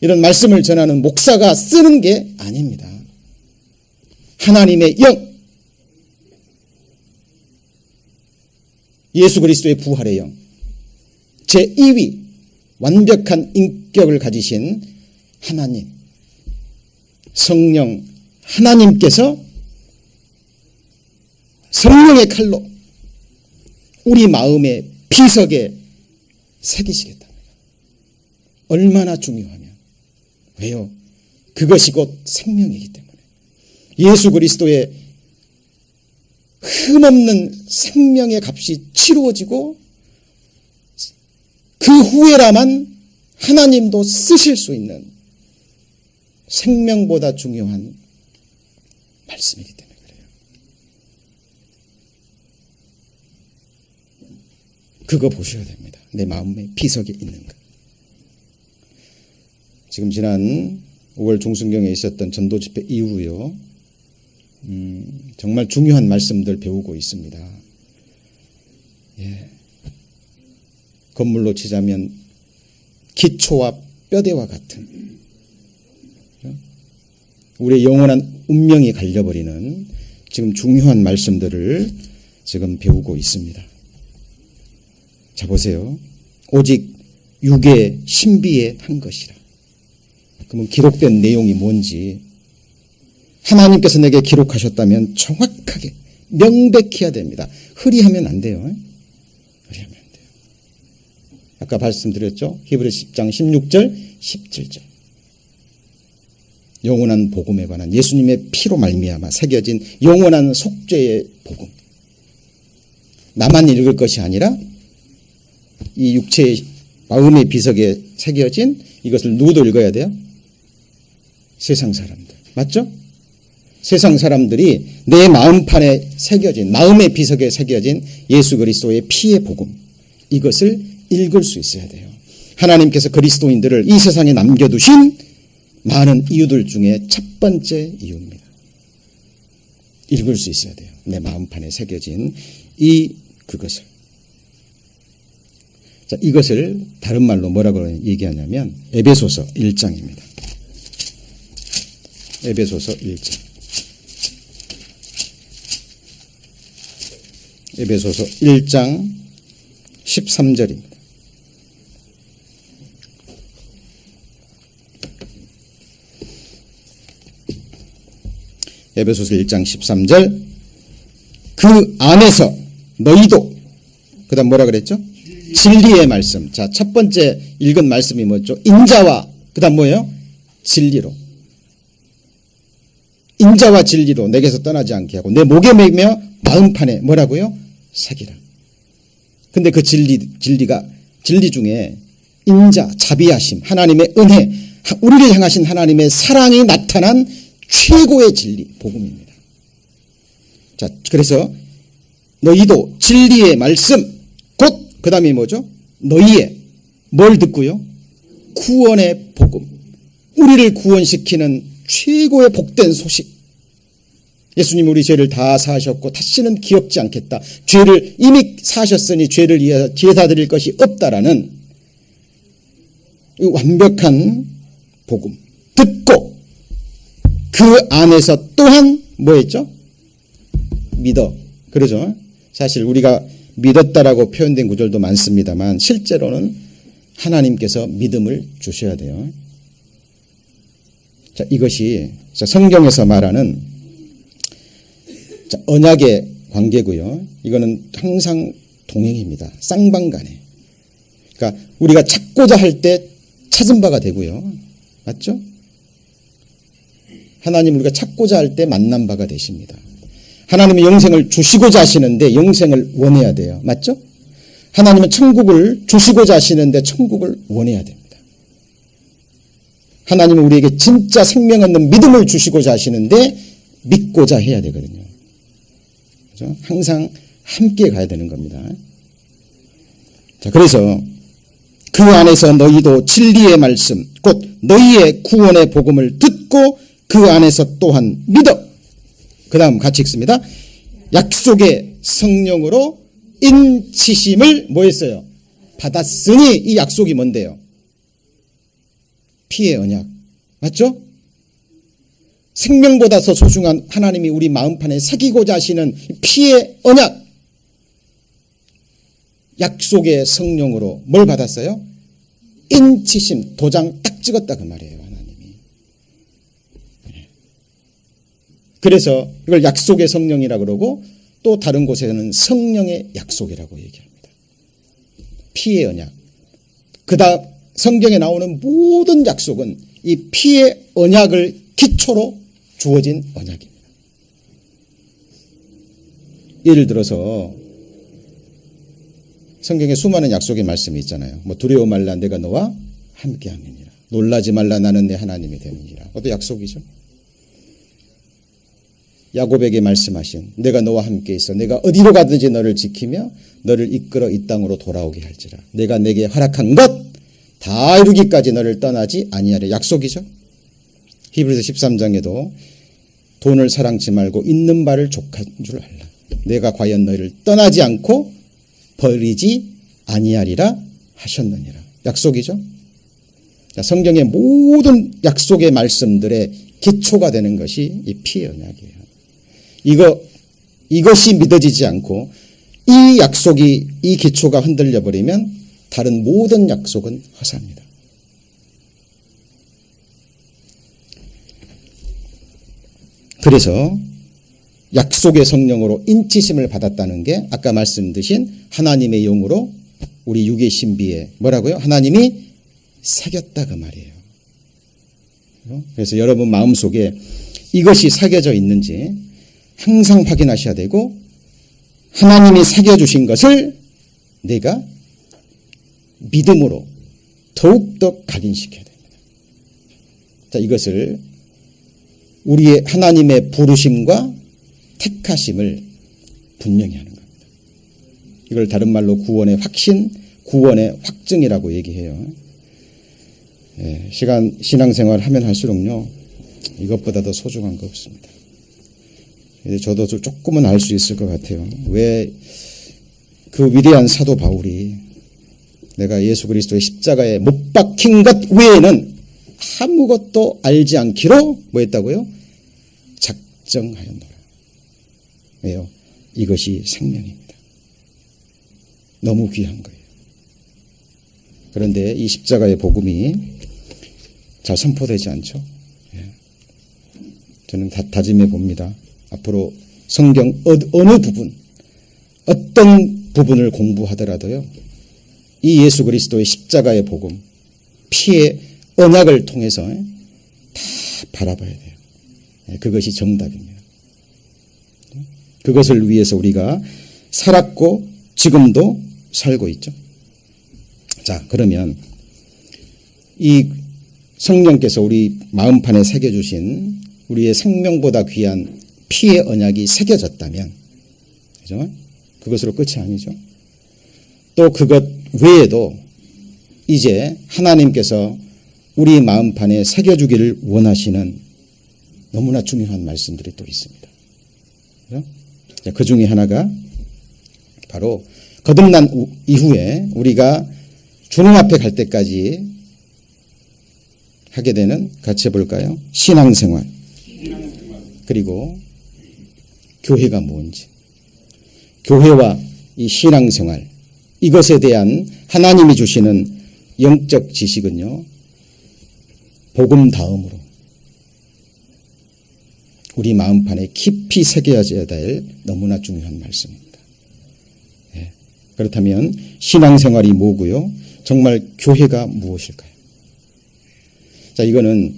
이런 말씀을 전하는 목사가 쓰는 게 아닙니다. 하나님의 영, 예수 그리스도의 부활의 영, 제2위 완벽한 인격을 가지신 하나님, 성령 하나님께서 성령의 칼로 우리 마음의 비석에 새기시겠다. 얼마나 중요하며. 왜요? 그것이 곧 생명이기 때문에. 예수 그리스도의 흠없는 생명의 값이 치루어지고 그 후에라만 하나님도 쓰실 수 있는 생명보다 중요한 말씀이기 때문에 그래요. 그거 보셔야 됩니다. 내 마음의 비석에 있는 것. 지금 지난 5월 중순경에 있었던 전도 집회 이후요. 정말 중요한 말씀들 배우고 있습니다. 예. 건물로 치자면 기초와 뼈대와 같은 우리의 영원한 운명이 갈려버리는 지금 중요한 말씀들을 지금 배우고 있습니다. 자, 보세요. 오직 육의 신비에 한 것이라. 그러면 기록된 내용이 뭔지 하나님께서 내게 기록하셨다면 정확하게 명백해야 됩니다. 흐리하면 안 돼요. 흐리하면 안 돼요. 아까 말씀드렸죠. 히브리서 10장 16절 17절 영원한 복음에 관한 예수님의 피로 말미암아 새겨진 영원한 속죄의 복음. 나만 읽을 것이 아니라 이 육체의 마음의 비석에 새겨진 이것을 누구도 읽어야 돼요? 세상 사람들. 맞죠? 세상 사람들이 내 마음판에 새겨진 마음의 비석에 새겨진 예수 그리스도의 피의 복음. 이것을 읽을 수 있어야 돼요. 하나님께서 그리스도인들을 이 세상에 남겨두신 많은 이유들 중에 첫 번째 이유입니다. 읽을 수 있어야 돼요. 내 마음판에 새겨진 그것을. 자, 이것을 다른 말로 뭐라고 얘기하냐면 에베소서 1장입니다. 에베소서 1장. 에베소서 1장 13절입니다. 에베소서 1장 13절. 그 안에서 너희도, 그 다음 뭐라 그랬죠? 진리의 말씀. 자, 첫 번째 읽은 말씀이 뭐죠? 인자와, 그 다음 뭐예요? 진리로. 인자와 진리로 내게서 떠나지 않게 하고 내 목에 매며 마음판에 뭐라고요? 새기라. 근데 그 진리 중에 인자, 자비하심, 하나님의 은혜, 우리를 향하신 하나님의 사랑이 나타난 최고의 진리, 복음입니다. 자, 그래서 너희도 진리의 말씀, 곧 그 다음이 뭐죠? 너희의 뭘 듣고요? 구원의 복음. 우리를 구원시키는 최고의 복된 소식. 예수님 우리 죄를 다 사하셨고 다시는 기억지 않겠다. 죄를 이미 사하셨으니 죄를 제사 드릴 것이 없다라는 이 완벽한 복음. 듣고 그 안에서 또한 뭐 했죠? 믿어. 그러죠? 사실 우리가 믿었다라고 표현된 구절도 많습니다만 실제로는 하나님께서 믿음을 주셔야 돼요. 자, 이것이 성경에서 말하는 언약의 관계고요. 이거는 항상 동행입니다. 쌍방간에. 그러니까 우리가 찾고자 할 때 찾은 바가 되고요. 맞죠? 하나님 우리가 찾고자 할 때 만난 바가 되십니다. 하나님은 영생을 주시고자 하시는데 영생을 원해야 돼요. 맞죠? 하나님은 천국을 주시고자 하시는데 천국을 원해야 됩니다. 하나님은 우리에게 진짜 생명 얻는 믿음을 주시고자 하시는데 믿고자 해야 되거든요. 그렇죠? 항상 함께 가야 되는 겁니다. 자, 그래서 그 안에서 너희도 진리의 말씀, 곧 너희의 구원의 복음을 듣고 그 안에서 또한 믿어. 그 다음 같이 읽습니다. 약속의 성령으로 인치심을 뭐 했어요? 받았으니. 이 약속이 뭔데요? 피의 언약. 맞죠? 생명보다 더 소중한 하나님이 우리 마음판에 새기고자 하시는 피의 언약. 약속의 성령으로 뭘 받았어요? 인치심. 도장 딱 찍었다 그 말이에요. 그래서 이걸 약속의 성령이라고 그러고 또 다른 곳에는 성령의 약속이라고 얘기합니다. 피의 언약. 그다음 성경에 나오는 모든 약속은 이 피의 언약을 기초로 주어진 언약입니다. 예를 들어서 성경에 수많은 약속의 말씀이 있잖아요. 뭐 두려워 말라 내가 너와 함께함이니라. 놀라지 말라 나는 내 하나님이 됨이니라. 그것도 약속이죠. 야곱에게 말씀하신 내가 너와 함께 있어 내가 어디로 가든지 너를 지키며 너를 이끌어 이 땅으로 돌아오게 할지라. 내가 내게 허락한 것 다 이루기까지 너를 떠나지 아니하려. 약속이죠. 히브리서 13장에도 돈을 사랑치 말고 있는 바를 족한 줄 알라. 내가 과연 너희를 떠나지 않고 버리지 아니하리라 하셨느니라. 약속이죠. 자, 성경의 모든 약속의 말씀들의 기초가 되는 것이 이 피의 언약이에요. 이것이 믿어지지 않고 이 약속이 이 기초가 흔들려 버리면 다른 모든 약속은 허사입니다. 그래서 약속의 성령으로 인치심을 받았다는 게 아까 말씀드린 하나님의 영으로 우리 육의 신비에 뭐라고요? 하나님이 새겼다 그 말이에요. 그래서 여러분 마음속에 이것이 새겨져 있는지 항상 확인하셔야 되고 하나님이 새겨주신 것을 내가 믿음으로 더욱더 각인시켜야 됩니다. 자, 이것을 우리의 하나님의 부르심과 택하심을 분명히 하는 겁니다. 이걸 다른 말로 구원의 확신, 구원의 확증이라고 얘기해요. 예, 신앙생활 하면 할수록요, 이것보다 더 소중한 거 없습니다. 저도 조금은 알 수 있을 것 같아요. 왜 그 위대한 사도 바울이 내가 예수 그리스도의 십자가에 못 박힌 것 외에는 아무것도 알지 않기로 뭐 했다고요? 작정하였노라. 왜요? 이것이 생명입니다. 너무 귀한 거예요. 그런데 이 십자가의 복음이 잘 선포되지 않죠. 저는 다짐해 봅니다. 앞으로 성경 어느 부분, 어떤 부분을 공부하더라도요, 이 예수 그리스도의 십자가의 복음, 피의 언약을 통해서 다 바라봐야 돼요. 그것이 정답입니다. 그것을 위해서 우리가 살았고 지금도 살고 있죠. 자, 그러면 이 성령께서 우리 마음판에 새겨주신 우리의 생명보다 귀한 피의 언약이 새겨졌다면, 그죠? 그것으로 끝이 아니죠. 또 그것 외에도 이제 하나님께서 우리 마음판에 새겨주기를 원하시는 너무나 중요한 말씀들이 또 있습니다. 그죠? 그 중에 하나가 바로 거듭난 이후에 우리가 주님 앞에 갈 때까지 하게 되는, 같이 해볼까요? 신앙생활. 그리고 교회가 뭔지, 교회와 이 신앙생활, 이것에 대한 하나님이 주시는 영적 지식은요, 복음 다음으로 우리 마음판에 깊이 새겨져야 될 너무나 중요한 말씀입니다. 예. 그렇다면 신앙생활이 뭐고요? 정말 교회가 무엇일까요? 자, 이거는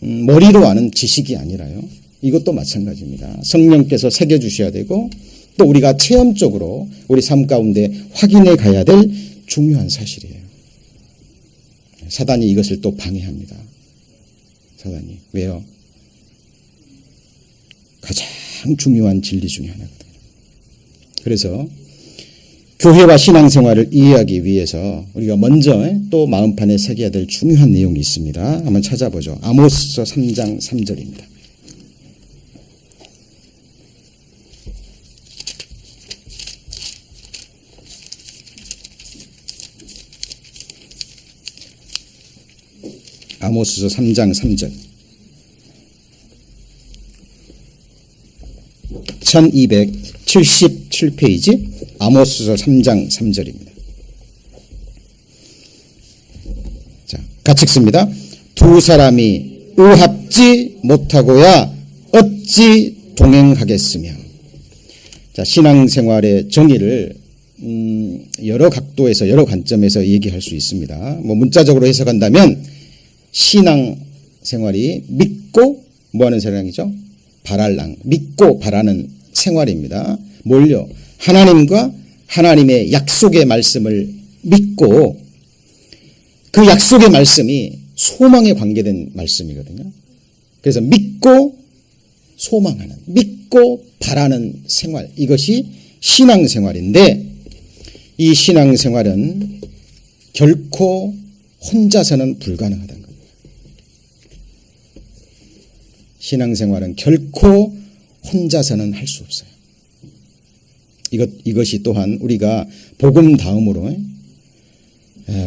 머리로 아는 지식이 아니라요. 이것도 마찬가지입니다. 성령께서 새겨주셔야 되고 또 우리가 체험적으로 우리 삶 가운데 확인해 가야 될 중요한 사실이에요. 사단이 이것을 또 방해합니다. 사단이. 왜요? 가장 중요한 진리 중에 하나거든요. 그래서 교회와 신앙생활을 이해하기 위해서 우리가 먼저 또 마음판에 새겨야 될 중요한 내용이 있습니다. 한번 찾아보죠. 아모스서 3장 3절입니다. 아모스서 3장 3절. 1277페이지 아모스서 3장 3절입니다. 자, 같이 읽습니다. 두 사람이 의합지 못하고야 어찌 동행하겠으며. 자, 신앙생활의 정의를 여러 각도에서 여러 관점에서 얘기할 수 있습니다. 뭐 문자적으로 해석한다면 신앙생활이 믿고 뭐하는 생활이죠? 바랄랑, 믿고 바라는 생활입니다. 뭘요? 하나님과 하나님의 약속의 말씀을 믿고 그 약속의 말씀이 소망에 관계된 말씀이거든요. 그래서 믿고 소망하는, 믿고 바라는 생활, 이것이 신앙생활인데 이 신앙생활은 결코 혼자서는 불가능하다는 겁니다. 신앙생활은 결코 혼자서는 할 수 없어요. 이것이 또한 우리가 복음 다음으로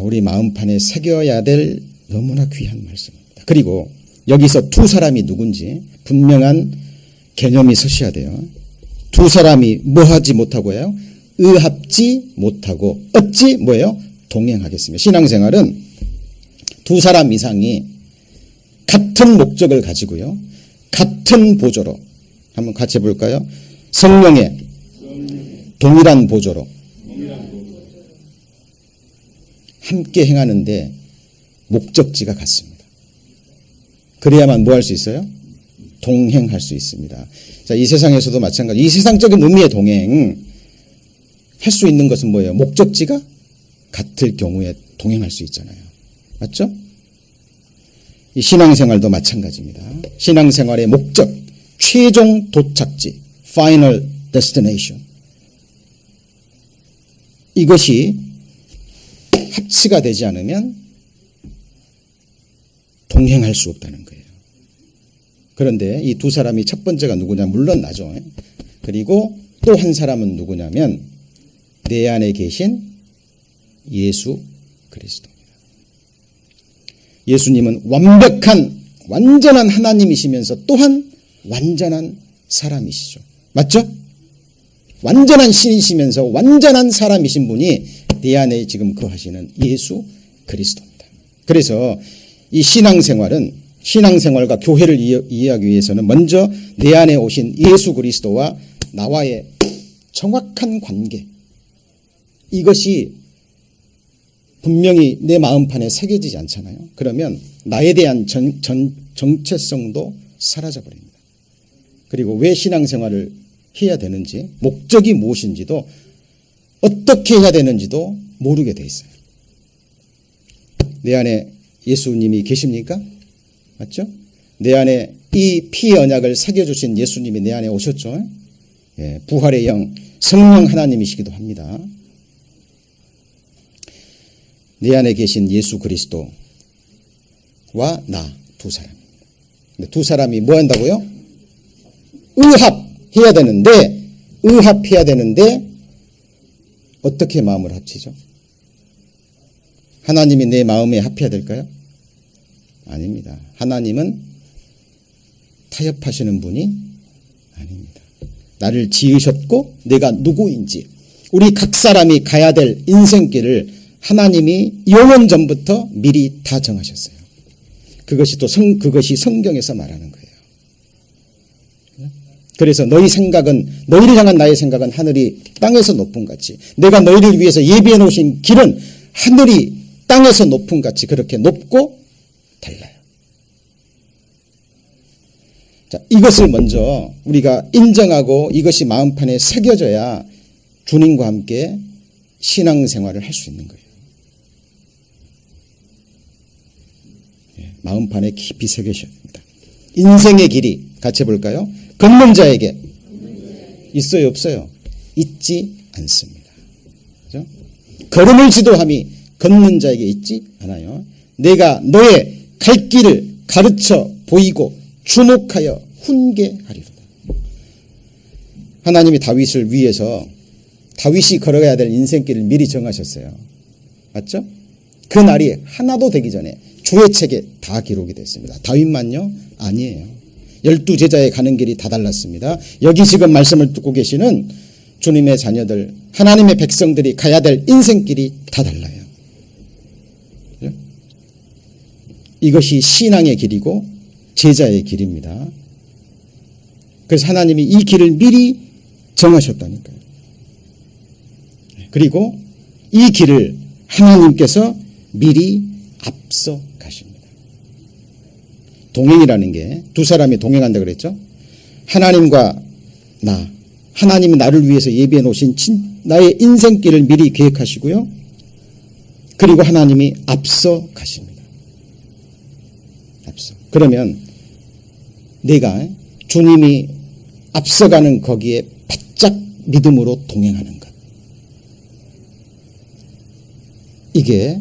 우리 마음판에 새겨야 될 너무나 귀한 말씀입니다. 그리고 여기서 두 사람이 누군지 분명한 개념이 서셔야 돼요. 두 사람이 뭐하지 못하고 해요? 의합지 못하고 어찌 뭐예요? 동행하겠습니다. 신앙생활은 두 사람 이상이 같은 목적을 가지고요. 같은 보조로 한번 같이 볼까요? 성령의 동일한 보조로 함께 행하는데 목적지가 같습니다. 그래야만 뭐 할 수 있어요? 동행할 수 있습니다. 자, 이 세상에서도 마찬가지. 이 세상적인 의미의 동행 할 수 있는 것은 뭐예요? 목적지가 같을 경우에 동행할 수 있잖아요. 맞죠? 이 신앙생활도 마찬가지입니다. 신앙생활의 목적, 최종 도착지, final destination. 이것이 합치가 되지 않으면 동행할 수 없다는 거예요. 그런데 이 두 사람이 첫 번째가 누구냐? 물론 나죠. 그리고 또 한 사람은 누구냐면 내 안에 계신 예수 그리스도입니다. 예수님은 완벽한 완전한 하나님이시면서 또한 완전한 사람이시죠. 맞죠? 완전한 신이시면서 완전한 사람이신 분이 내 안에 지금 거하시는 예수 그리스도입니다. 그래서 이 신앙생활과 교회를 이해하기 위해서는 먼저 내 안에 오신 예수 그리스도와 나와의 정확한 관계, 이것이 분명히 내 마음판에 새겨지지 않잖아요. 그러면 나에 대한 정체성도 사라져버립니다. 그리고 왜 신앙생활을 해야 되는지, 목적이 무엇인지도, 어떻게 해야 되는지도 모르게 돼 있어요. 내 안에 예수님이 계십니까? 맞죠? 내 안에 이 피의 언약을 새겨주신 예수님이 내 안에 오셨죠. 예, 부활의 영, 성령 하나님이시기도 합니다. 내 안에 계신 예수 그리스도와 나 두 사람. 두 사람이 뭐 한다고요? 의합해야 되는데 어떻게 마음을 합치죠? 하나님이 내 마음에 합해야 될까요? 아닙니다. 하나님은 타협하시는 분이 아닙니다. 나를 지으셨고 내가 누구인지, 우리 각 사람이 가야 될 인생길을 하나님이 영원 전부터 미리 다 정하셨어요. 그것이 그것이 성경에서 말하는 거예요. 그래서 너희를 향한 나의 생각은 하늘이 땅에서 높은 같이, 내가 너희를 위해서 예비해 놓으신 길은 하늘이 땅에서 높은 같이 그렇게 높고 달라요. 자, 이것을 먼저 우리가 인정하고 이것이 마음판에 새겨져야 주님과 함께 신앙생활을 할 수 있는 거예요. 마음판에 깊이 새기셔야 됩니다. 인생의 길이 같이 볼까요? 걷는 자에게 있어요, 없어요? 있지 않습니다. 그렇죠? 걸음을 지도함이 걷는 자에게 있지 않아요. 내가 너의 갈 길을 가르쳐 보이고 주목하여 훈계하리로다. 하나님이 다윗을 위해서 다윗이 걸어가야 될 인생길을 미리 정하셨어요. 맞죠? 그 날이 하나도 되기 전에 주의 책에 다 기록이 됐습니다. 다윗만요? 아니에요. 12제자의 가는 길이 다 달랐습니다. 여기 지금 말씀을 듣고 계시는 주님의 자녀들, 하나님의 백성들이 가야 될 인생길이 다 달라요. 이것이 신앙의 길이고 제자의 길입니다. 그래서 하나님이 이 길을 미리 정하셨다니까요. 그리고 이 길을 하나님께서 미리 앞서 가십니다. 동행이라는 게 두 사람이 동행한다 그랬죠. 하나님과 나, 하나님이 나를 위해서 예비해 놓으신 나의 인생길을 미리 계획하시고요. 그리고 하나님이 앞서 가십니다. 앞서. 그러면 내가 주님이 앞서가는 거기에 바짝 믿음으로 동행하는 것. 이게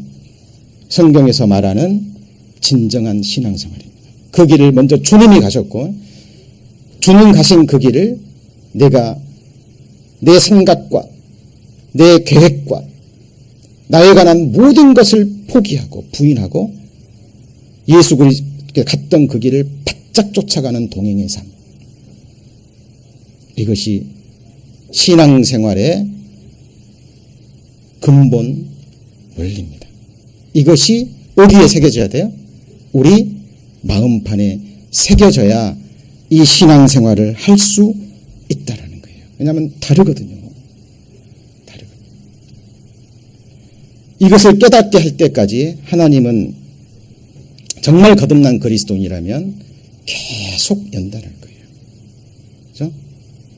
성경에서 말하는 진정한 신앙생활입니다. 그 길을 먼저 주님이 가셨고 주님 가신 그 길을 내가 내 생각과 내 계획과 나에 관한 모든 것을 포기하고 부인하고 예수 그리스도께 갔던 그 길을 바짝 쫓아가는 동행의 삶. 이것이 신앙생활의 근본 원리입니다. 이것이 어디에 새겨져야 돼요? 우리 마음판에 새겨져야 이 신앙생활을 할 수 있다라는 거예요. 왜냐하면 다르거든요. 다르거든요. 이것을 깨닫게 할 때까지 하나님은 정말 거듭난 그리스도인이라면 계속 연단할 거예요. 그렇죠?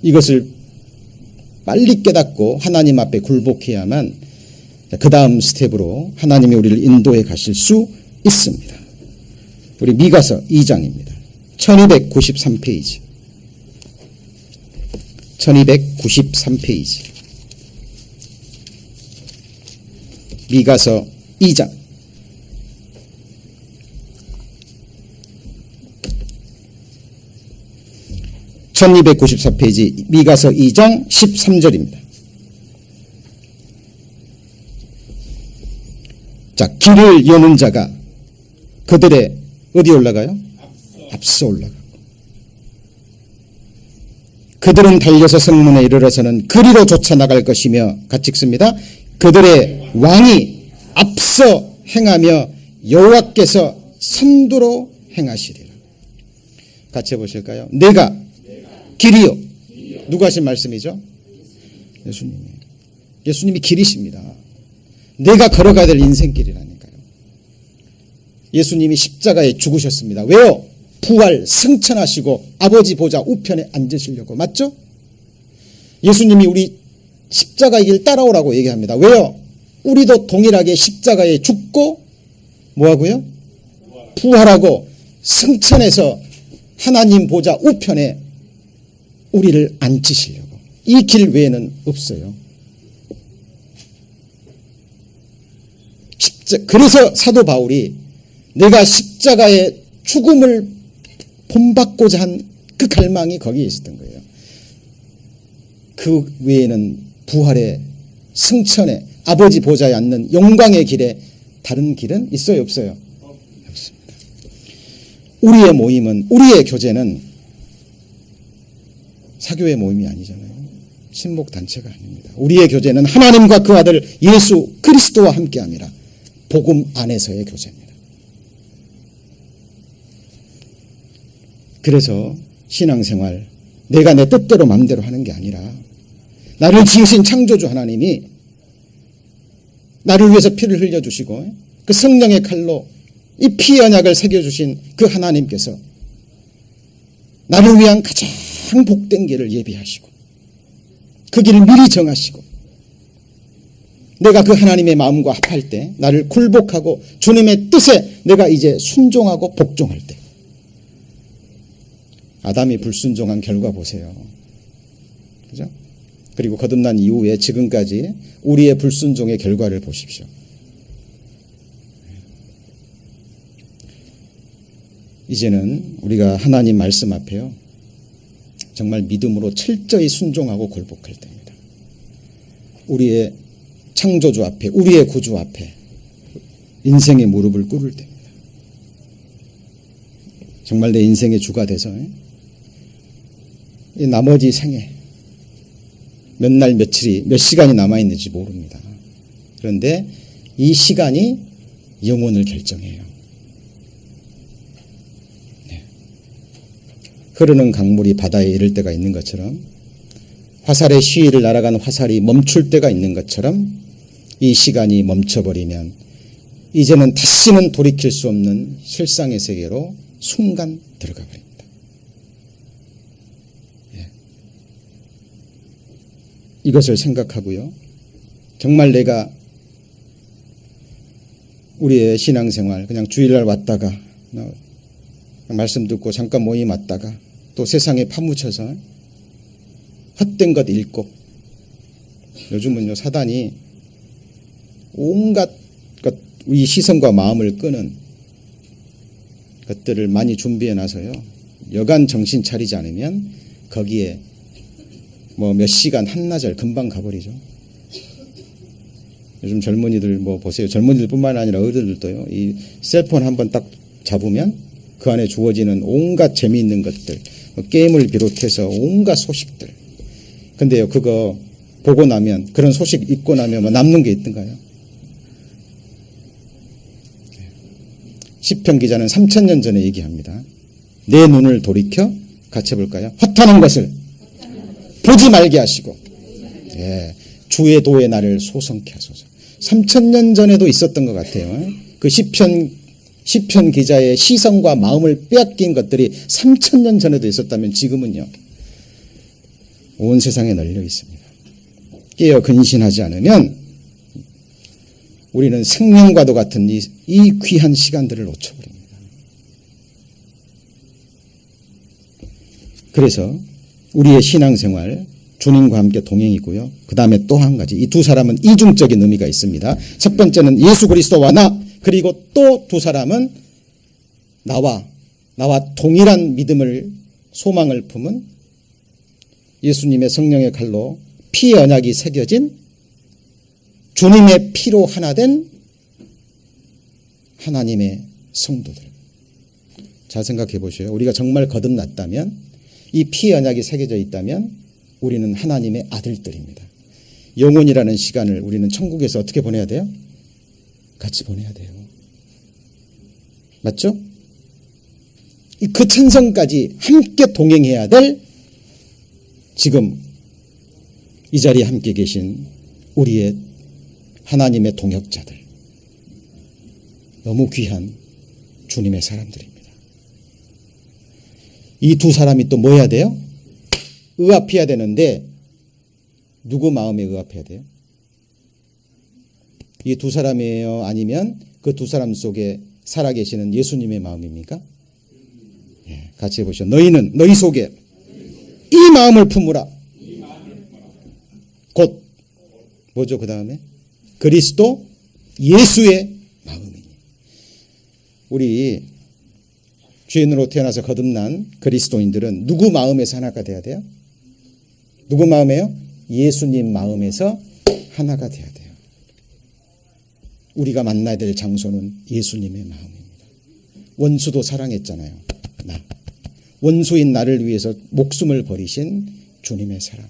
이것을 빨리 깨닫고 하나님 앞에 굴복해야만 그 다음 스텝으로 하나님이 우리를 인도해 가실 수 있습니다. 우리 미가서 2장입니다. 1293페이지. 1293페이지. 미가서 2장. (1294페이지) 미가서 2장 13절입니다. 자, 길을 여는 자가 그들의 어디 올라가요? 앞서 올라가고 그들은 달려서 성문에 이르러서는 그리로 쫓아나갈 것이며 같이 읽습니다. 그들의 왕이 앞서 행하며 여호와께서 선두로 행하시리라. 같이 해보실까요? 내가 길이요. 누가 하신 말씀이죠? 예수님이. 예수님이 길이십니다. 내가 걸어가야 될 인생길이라니까요. 예수님이 십자가에 죽으셨습니다. 왜요? 부활 승천하시고 아버지 보좌 우편에 앉으시려고. 맞죠? 예수님이 우리 십자가의 길 따라오라고 얘기합니다. 왜요? 우리도 동일하게 십자가에 죽고 뭐하고요? 부활하고 승천해서 하나님 보좌 우편에 우리를 앉히시려고. 이 길 외에는 없어요. 그래서 사도 바울이 내가 십자가의 죽음을 본받고자 한 그 갈망이 거기에 있었던 거예요. 그 외에는 부활의 승천의 아버지 보좌에 앉는 영광의 길에 다른 길은 있어요, 없어요? 없습니다. 우리의 모임은, 우리의 교제는 사교의 모임이 아니잖아요. 친목단체가 아닙니다. 우리의 교제는 하나님과 그 아들 예수 그리스도와 함께함이라. 복음 안에서의 교제입니다. 그래서 신앙생활, 내가 내 뜻대로 마음대로 하는 게 아니라 나를 지으신 창조주 하나님이 나를 위해서 피를 흘려주시고 그 성령의 칼로 이 피 언약을 새겨주신 그 하나님께서 나를 위한 가장 복된 길을 예비하시고 그 길을 미리 정하시고 내가 그 하나님의 마음과 합할 때 나를 굴복하고 주님의 뜻에 내가 이제 순종하고 복종할 때 아담이 불순종한 결과 보세요. 그죠? 그리고 거듭난 이후에 지금까지 우리의 불순종의 결과를 보십시오. 이제는 우리가 하나님 말씀 앞에요. 정말 믿음으로 철저히 순종하고 굴복할 때입니다. 우리의 창조주 앞에, 우리의 구주 앞에 인생의 무릎을 꿇을 때입니다. 정말 내 인생의 주가 돼서 이 나머지 생에 몇 날 며칠이 몇 시간이 남아있는지 모릅니다. 그런데 이 시간이 영혼을 결정해요. 흐르는 강물이 바다에 이를 때가 있는 것처럼 화살의 시위를 날아가는 화살이 멈출 때가 있는 것처럼 이 시간이 멈춰버리면 이제는 다시는 돌이킬 수 없는 실상의 세계로 순간 들어가 버립니다. 이것을 생각하고요. 정말 내가 우리의 신앙생활 그냥 주일날 왔다가 말씀 듣고 잠깐 모임 왔다가 또 세상에 파묻혀서 헛된 것 읽고 요즘은요 사단이 온갖 것, 우리 시선과 마음을 끄는 것들을 많이 준비해 놔서요 여간 정신 차리지 않으면 거기에 뭐 몇 시간 한나절 금방 가버리죠. 요즘 젊은이들 뭐 보세요. 젊은이들뿐만 아니라 어른들도요 이 셀폰 한번 딱 잡으면 그 안에 주어지는 온갖 재미있는 것들, 게임을 비롯해서 온갖 소식들. 근데요, 그거 보고 나면, 그런 소식 읽고 나면 뭐 남는 게 있던가요? 시편 기자는 3000년 전에 얘기합니다. 내 눈을 돌이켜 같이 해볼까요? 헛하는 것을 보지 말게 하시고, 주의 도의 나를 소성케 하소서. 3000년 전에도 있었던 것 같아요. 그 시편 기자의 시선과 마음을 빼앗긴 것들이 3000년 전에도 있었다면 지금은요. 온 세상에 널려 있습니다. 깨어 근신하지 않으면 우리는 생명과도 같은 이 귀한 시간들을 놓쳐버립니다. 그래서 우리의 신앙생활 주님과 함께 동행이고요. 그 다음에 또 한 가지 이 두 사람은 이중적인 의미가 있습니다. 첫 번째는 예수 그리스도와 나 그리고 또 두 사람은 나와 동일한 믿음을 소망을 품은 예수님의 성령의 칼로 피의 언약이 새겨진 주님의 피로 하나 된 하나님의 성도들. 잘 생각해 보세요. 우리가 정말 거듭났다면 이 피의 언약이 새겨져 있다면 우리는 하나님의 아들들입니다. 영혼이라는 시간을 우리는 천국에서 어떻게 보내야 돼요? 같이 보내야 돼요. 맞죠? 그 천성까지 함께 동행해야 될 지금 이 자리에 함께 계신 우리의 하나님의 동역자들. 너무 귀한 주님의 사람들입니다. 이 두 사람이 또 뭐 해야 돼요? 의합해야 되는데 누구 마음에 의합해야 돼요? 이 두 사람이에요? 아니면 그 두 사람 속에 살아계시는 예수님의 마음입니까? 같이 해보시죠. 너희는 너희 속에 이 마음을 품으라. 곧 뭐죠? 그 다음에 그리스도 예수의 마음이니. 우리 죄인으로 태어나서 거듭난 그리스도인들은 누구 마음에서 하나가 돼야 돼요? 누구 마음에요? 예수님 마음에서 하나가 돼야 돼요. 우리가 만나야 될 장소는 예수님의 마음입니다. 원수도 사랑했잖아요. 나. 원수인 나를 위해서 목숨을 버리신 주님의 사랑.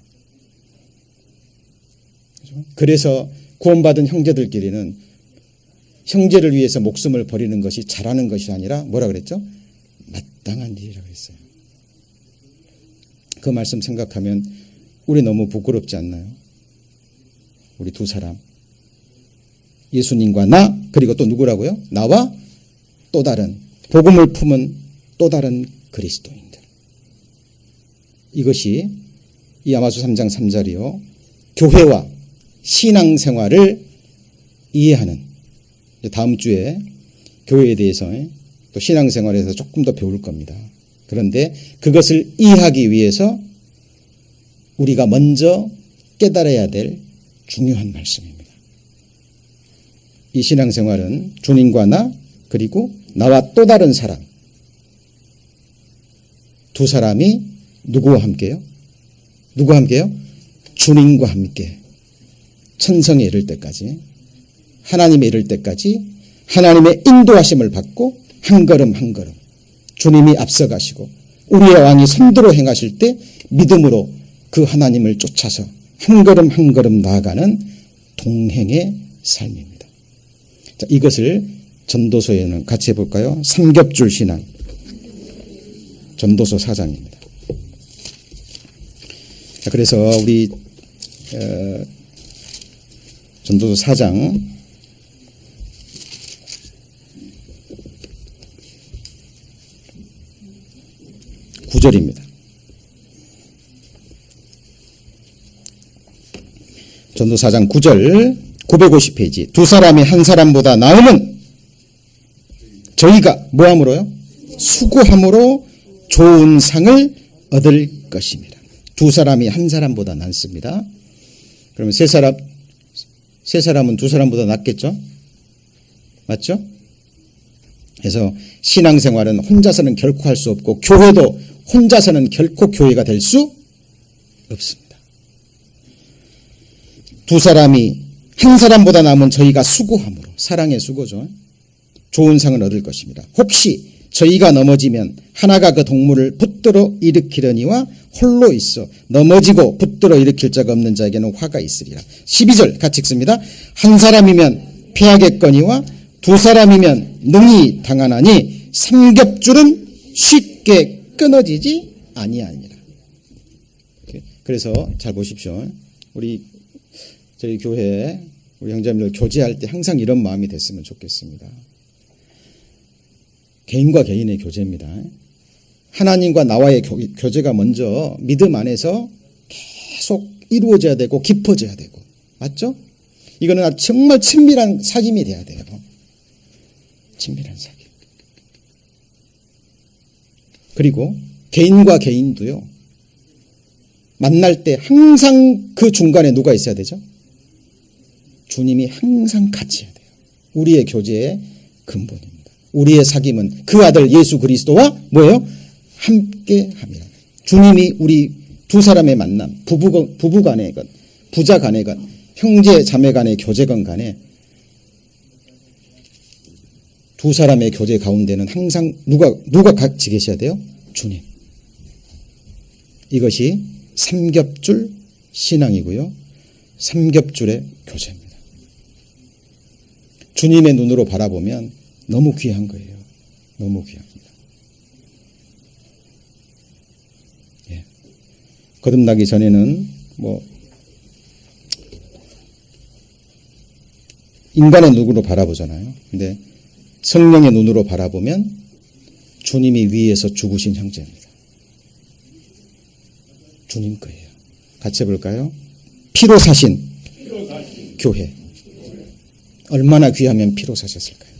그래서 구원받은 형제들끼리는 형제를 위해서 목숨을 버리는 것이 잘하는 것이 아니라 뭐라 그랬죠? 마땅한 일이라고 했어요. 그 말씀 생각하면 우리 너무 부끄럽지 않나요? 우리 두 사람 예수님과 나, 그리고 또 누구라고요? 나와 또 다른 복음을 품은 또 다른 그리스도인들. 이것이 이 야마서 3장 3절이요. 교회와 신앙생활을 이해하는, 다음 주에 교회에 대해서 또 신앙생활에서 조금 더 배울 겁니다. 그런데 그것을 이해하기 위해서 우리가 먼저 깨달아야 될 중요한 말씀입니다. 이 신앙생활은 주님과 나, 그리고 나와 또 다른 사람, 두 사람이 누구와 함께요? 누구와 함께요? 주님과 함께 천성에 이를 때까지, 하나님에 이를 때까지 하나님의 인도하심을 받고 한 걸음 한 걸음 주님이 앞서가시고 우리의 왕이 선두로 행하실 때 믿음으로 그 하나님을 쫓아서 한 걸음 한 걸음 나아가는 동행의 삶입니다. 자, 이것을 전도서에는 같이 해볼까요? 삼겹줄 신앙. 전도서 4장입니다. 자, 그래서 우리 전도서 4장 9절입니다. 전도서 4장 9절 950페이지. 두 사람이 한 사람보다 나음은 저희가 뭐함으로요? 수고함으로 좋은 상을 얻을 것입니다. 두 사람이 한 사람보다 낫습니다. 그러면 세 사람은 두 사람보다 낫겠죠? 맞죠? 그래서 신앙생활은 혼자서는 결코 할 수 없고 교회도 혼자서는 결코 교회가 될 수 없습니다. 두 사람이 한 사람보다 남은 저희가 수고함으로, 사랑의 수고죠. 좋은 상을 얻을 것입니다. 혹시 저희가 넘어지면 하나가 그 동물을 붙들어 일으키려니와 홀로 있어 넘어지고 붙들어 일으킬 자가 없는 자에게는 화가 있으리라. 12절 같이 읽습니다. 한 사람이면 패하겠거니와 두 사람이면 능히 당하나니 삼겹줄은 쉽게 끊어지지 아니하니라. 그래서 잘 보십시오. 저희 교회 우리 형제님들 교제할 때 항상 이런 마음이 됐으면 좋겠습니다. 개인과 개인의 교제입니다. 하나님과 나와의 교제가 먼저 믿음 안에서 계속 이루어져야 되고 깊어져야 되고, 맞죠? 이거는 정말 친밀한 사귐이 돼야 돼요. 친밀한 사귐. 그리고 개인과 개인도요, 만날 때 항상 그 중간에 누가 있어야 되죠? 주님이 항상 같이 해야 돼요. 우리의 교제의 근본입니다. 우리의 사귐은 그 아들 예수 그리스도와 뭐예요? 함께 함이라. 주님이 우리 두 사람의 만남, 부부 간의건, 부자 간의건, 형제 자매 간의 교제건 간에 두 사람의 교제 가운데는 항상 누가 같이 계셔야 돼요? 주님. 이것이 삼겹줄 신앙이고요. 삼겹줄의 교제입니다. 주님의 눈으로 바라보면 너무 귀한 거예요. 너무 귀합니다. 예. 거듭나기 전에는 인간의 눈으로 바라보잖아요. 근데 성령의 눈으로 바라보면 주님이 위에서 죽으신 형제입니다. 주님 거예요. 같이 해볼까요? 피로 사신 교회. 얼마나 귀하면 피로 사셨을까요?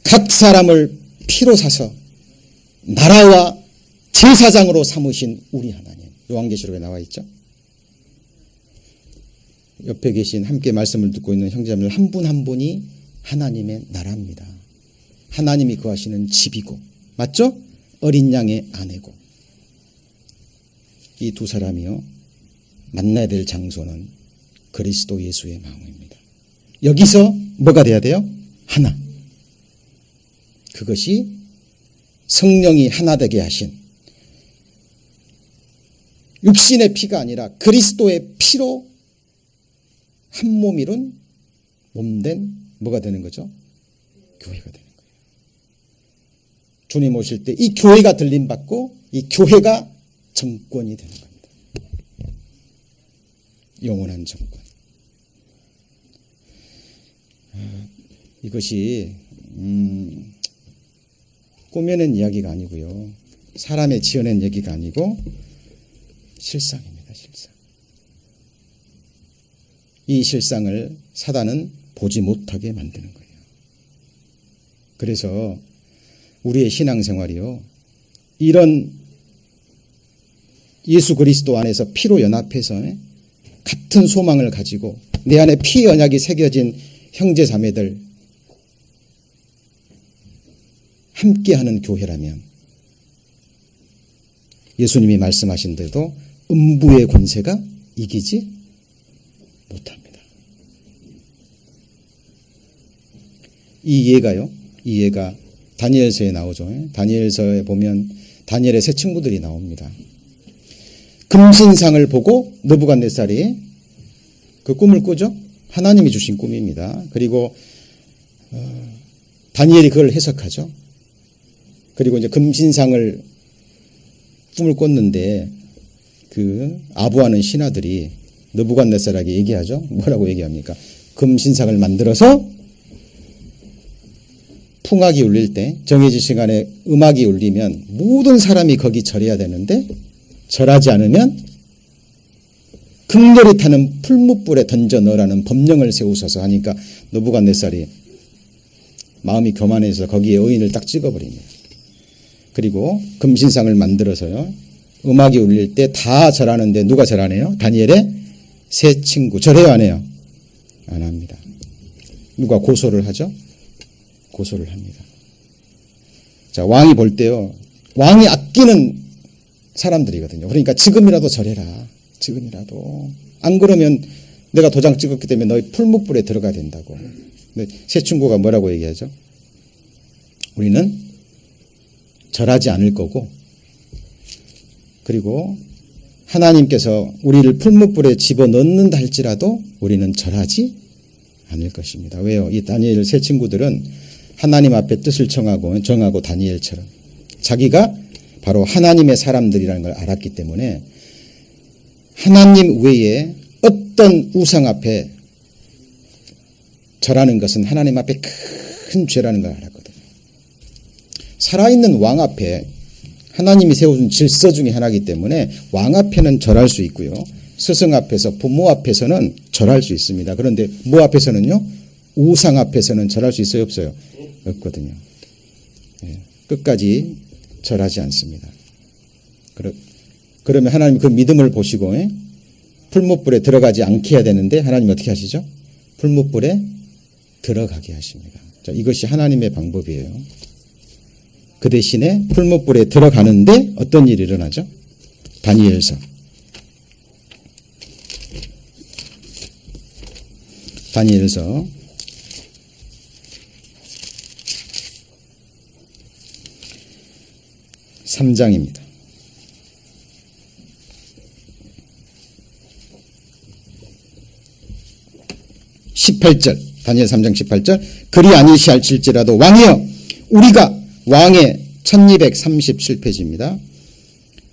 각 사람을 피로 사서 나라와 제사장으로 삼으신 우리 하나님. 요한계시록에 나와 있죠. 옆에 계신 함께 말씀을 듣고 있는 형제자매들 한 분 한 분이 하나님의 나라입니다. 하나님이 거하시는 집이고, 맞죠? 어린 양의 아내고. 이 두 사람이요, 만나야 될 장소는 그리스도 예수의 마음입니다. 여기서 뭐가 돼야 돼요? 하나. 그것이 성령이 하나 되게 하신 육신의 피가 아니라 그리스도의 피로 한 몸 이룬 몸된 뭐가 되는 거죠? 교회가 되는 거예요. 주님 오실 때 이 교회가 들림받고 이 교회가 정권이 되는 겁니다. 영원한 정권. 이것이 꾸며낸 이야기가 아니고요. 사람의 지어낸 얘기가 아니고 실상입니다. 실상. 이 실상을 사단은 보지 못하게 만드는 거예요. 그래서 우리의 신앙생활이요, 이런 예수 그리스도 안에서 피로 연합해서 같은 소망을 가지고 내 안에 피 언약이 새겨진 형제 자매들 함께하는 교회라면 예수님이 말씀하신 대로 음부의 권세가 이기지 못합니다. 이 예가 다니엘서에 나오죠. 다니엘서에 보면 다니엘의 세 친구들이 나옵니다. 금신상을 보고 느부갓네살이 그 꿈을 꾸죠. 하나님이 주신 꿈입니다. 그리고 다니엘이 그걸 해석하죠. 그리고 이제 금신상을 꿈을 꿨는데 그 아부하는 신하들이 느부갓네살에게 얘기하죠. 뭐라고 얘기합니까? 금신상을 만들어서 풍악이 울릴 때, 정해진 시간에 음악이 울리면 모든 사람이 거기 절해야 되는데 절하지 않으면 극렬히 타는 풀무불에 던져 넣으라는 법령을 세우셔서 하니까 느부갓네살이 마음이 교만해서 거기에 의인을 딱 찍어버립니다. 그리고 금신상을 만들어서요, 음악이 울릴 때 다 절하는데 누가 절하네요? 다니엘의 세 친구. 절해요, 안 해요? 안 합니다. 누가 고소를 하죠? 고소를 합니다. 자, 왕이 볼 때요, 왕이 아끼는 사람들이거든요. 그러니까 지금이라도 절해라. 지금이라도. 안 그러면 내가 도장 찍었기 때문에 너희 풀무불에 들어가야 된다고. 근데 세 친구가 뭐라고 얘기하죠? 우리는 절하지 않을 거고, 그리고 하나님께서 우리를 풀무불에 집어넣는다 할지라도 우리는 절하지 않을 것입니다. 왜요? 이 다니엘 세 친구들은 하나님 앞에 뜻을 정하고 다니엘처럼 자기가 바로 하나님의 사람들이라는 걸 알았기 때문에 하나님 외에 어떤 우상 앞에 절하는 것은 하나님 앞에 큰 죄라는 걸 알았거든요. 살아있는 왕 앞에 하나님이 세워준 질서 중에 하나이기 때문에 왕 앞에는 절할 수 있고요. 스승 앞에서, 부모 앞에서는 절할 수 있습니다. 그런데 뭐 앞에서는요? 우상 앞에서는 절할 수 있어요? 없어요? 없거든요. 예, 끝까지 절하지 않습니다. 그러면 하나님 그 믿음을 보시고 풀무불에 들어가지 않게 해야 되는데 하나님 어떻게 하시죠? 풀무불에 들어가게 하십니다. 자, 이것이 하나님의 방법이에요. 그 대신에 풀무불에 들어가는데 어떤 일이 일어나죠? 다니엘서 3장입니다. 18절, 다니엘 3장 18절. 그리 아니시할지라도 왕이여, 우리가 왕의 1237페이지입니다.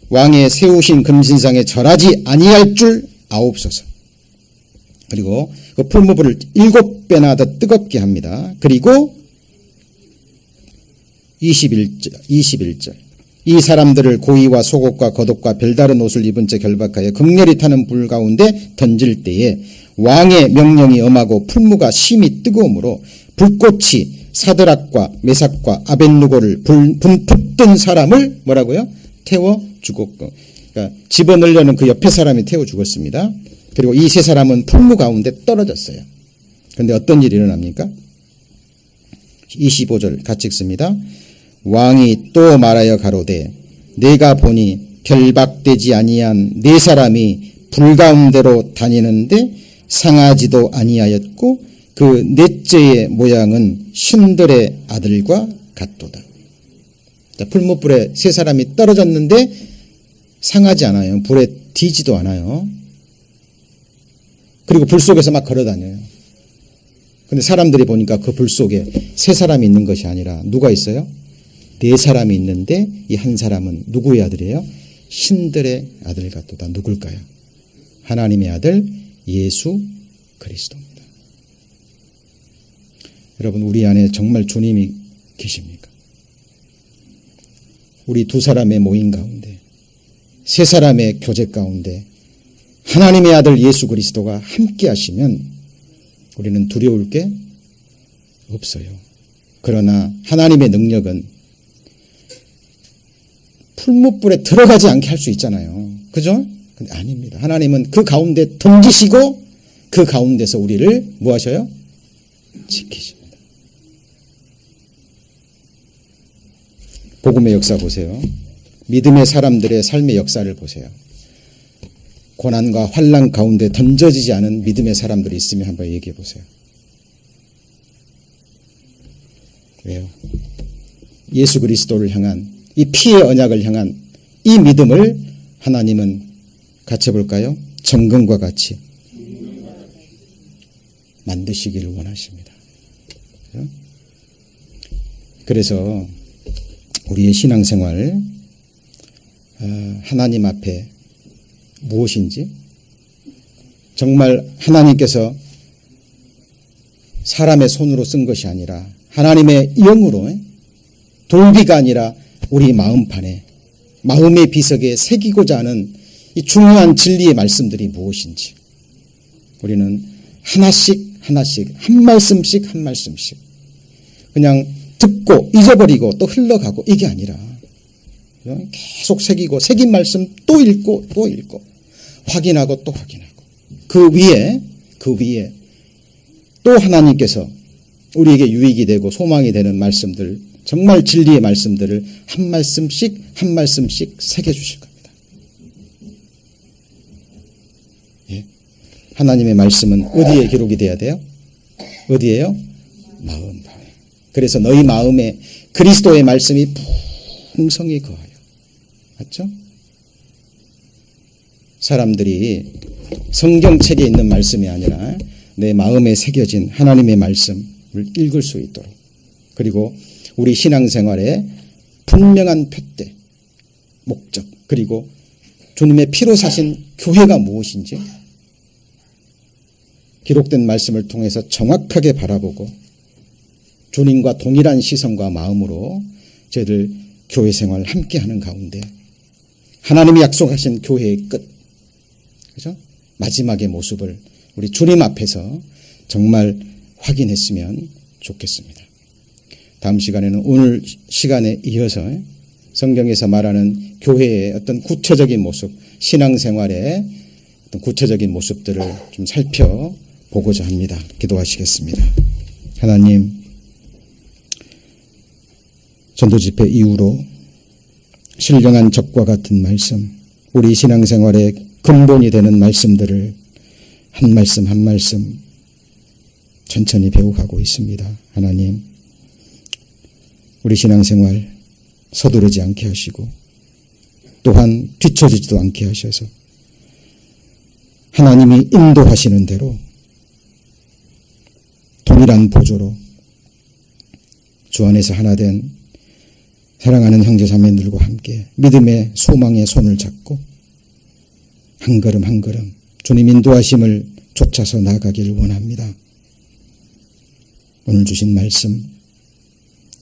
왕의 세우신 금신상에 절하지 아니할 줄 아옵소서. 그리고 그 풀무불을 7배나 더 뜨겁게 합니다. 그리고 21절. 이 사람들을 고의와 속옷과 겉옷과 별다른 옷을 입은 채 결박하여 극렬히 타는 불 가운데 던질 때에 왕의 명령이 엄하고 풀무가 심히 뜨거우므로 불꽃이 사드락과 메삭과 아벳누고를 붙든 사람을 뭐라고요? 태워 죽었고, 그러니까 집어넣으려는 그 옆에 사람이 태워 죽었습니다. 그리고 이 세 사람은 풀무 가운데 떨어졌어요. 그런데 어떤 일이 일어납니까? 25절 같이 읽습니다. 왕이 또 말하여 가로되 내가 보니 결박되지 아니한 네 사람이 불 가운데로 다니는데 상하지도 아니하였고 그 넷째의 모양은 신들의 아들과 같도다. 자, 풀무불에 세 사람이 떨어졌는데 상하지 않아요. 불에 뒤지도 않아요. 그리고 불 속에서 막 걸어다녀요. 근데 사람들이 보니까 그 불 속에 세 사람이 있는 것이 아니라 누가 있어요? 네 사람이 있는데 이 한 사람은 누구의 아들이에요? 신들의 아들 같도다. 누굴까요? 하나님의 아들 예수 그리스도입니다. 여러분, 우리 안에 정말 주님이 계십니까? 우리 두 사람의 모임 가운데, 세 사람의 교제 가운데 하나님의 아들 예수 그리스도가 함께 하시면 우리는 두려울 게 없어요. 그러나 하나님의 능력은 풀무불에 들어가지 않게 할 수 있잖아요. 그죠? 근데 아닙니다. 하나님은 그 가운데 던지시고 그 가운데서 우리를 뭐 하셔요? 지키십니다. 복음의 역사 보세요. 믿음의 사람들의 삶의 역사를 보세요. 고난과 환난 가운데 던져지지 않은 믿음의 사람들이 있으면 한번 얘기해 보세요. 왜요? 예수 그리스도를 향한 이 피의 언약을 향한 이 믿음을 하나님은 같이 해볼까요? 정금과 같이 만드시기를 원하십니다. 그래서 우리의 신앙생활 하나님 앞에 무엇인지 정말 하나님께서 사람의 손으로 쓴 것이 아니라 하나님의 영으로 돌비가 아니라 우리 마음판에 마음의 비석에 새기고자 하는 이 중요한 진리의 말씀들이 무엇인지 우리는 하나씩 한 말씀씩 그냥 듣고 잊어버리고 또 흘러가고 이게 아니라 계속 새기고 새긴 말씀 또 읽고 확인하고 또 확인하고 그 위에 또 하나님께서 우리에게 유익이 되고 소망이 되는 말씀들 정말 진리의 말씀들을 한 말씀씩 새겨주실 겁니다. 예. 하나님의 말씀은 어디에 기록이 돼야 돼요? 어디에요? 마음판에. 그래서 너희 마음에 그리스도의 말씀이 풍성히 거하여. 맞죠? 사람들이 성경책에 있는 말씀이 아니라 내 마음에 새겨진 하나님의 말씀을 읽을 수 있도록 그리고 우리 신앙생활에 분명한 표대, 목적 그리고 주님의 피로 사신 교회가 무엇인지 기록된 말씀을 통해서 정확하게 바라보고 주님과 동일한 시선과 마음으로 저희들 교회 생활을 함께하는 가운데 하나님이 약속하신 교회의 끝, 그죠? 마지막의 모습을 우리 주님 앞에서 정말 확인했으면 좋겠습니다. 다음 시간에는 오늘 시간에 이어서 성경에서 말하는 교회의 어떤 구체적인 모습, 신앙생활의 어떤 구체적인 모습들을 좀 살펴보고자 합니다. 기도하시겠습니다. 하나님, 전도집회 이후로 신령한 적과 같은 말씀, 우리 신앙생활의 근본이 되는 말씀들을 한 말씀 천천히 배워가고 있습니다. 하나님, 우리 신앙생활 서두르지 않게 하시고 또한 뒤처지지도 않게 하셔서 하나님이 인도하시는 대로 동일한 보조로 주 안에서 하나 된 사랑하는 형제자매들과 함께 믿음의 소망의 손을 잡고 한 걸음 한 걸음 주님 인도하심을 쫓아서 나가기를 원합니다. 오늘 주신 말씀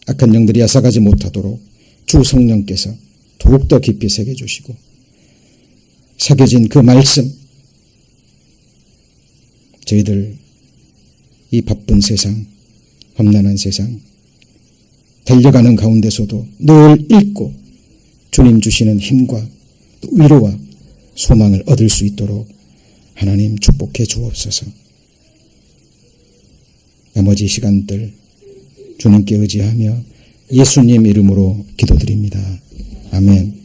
악한 영들이 앗아가지 못하도록 주 성령께서 더욱더 깊이 새겨주시고 새겨진 그 말씀 저희들 이 바쁜 세상 험난한 세상 달려가는 가운데서도 늘 읽고 주님 주시는 힘과 또 위로와 소망을 얻을 수 있도록 하나님 축복해 주옵소서. 나머지 시간들 주님께 의지하며 예수님 이름으로 기도드립니다. 아멘.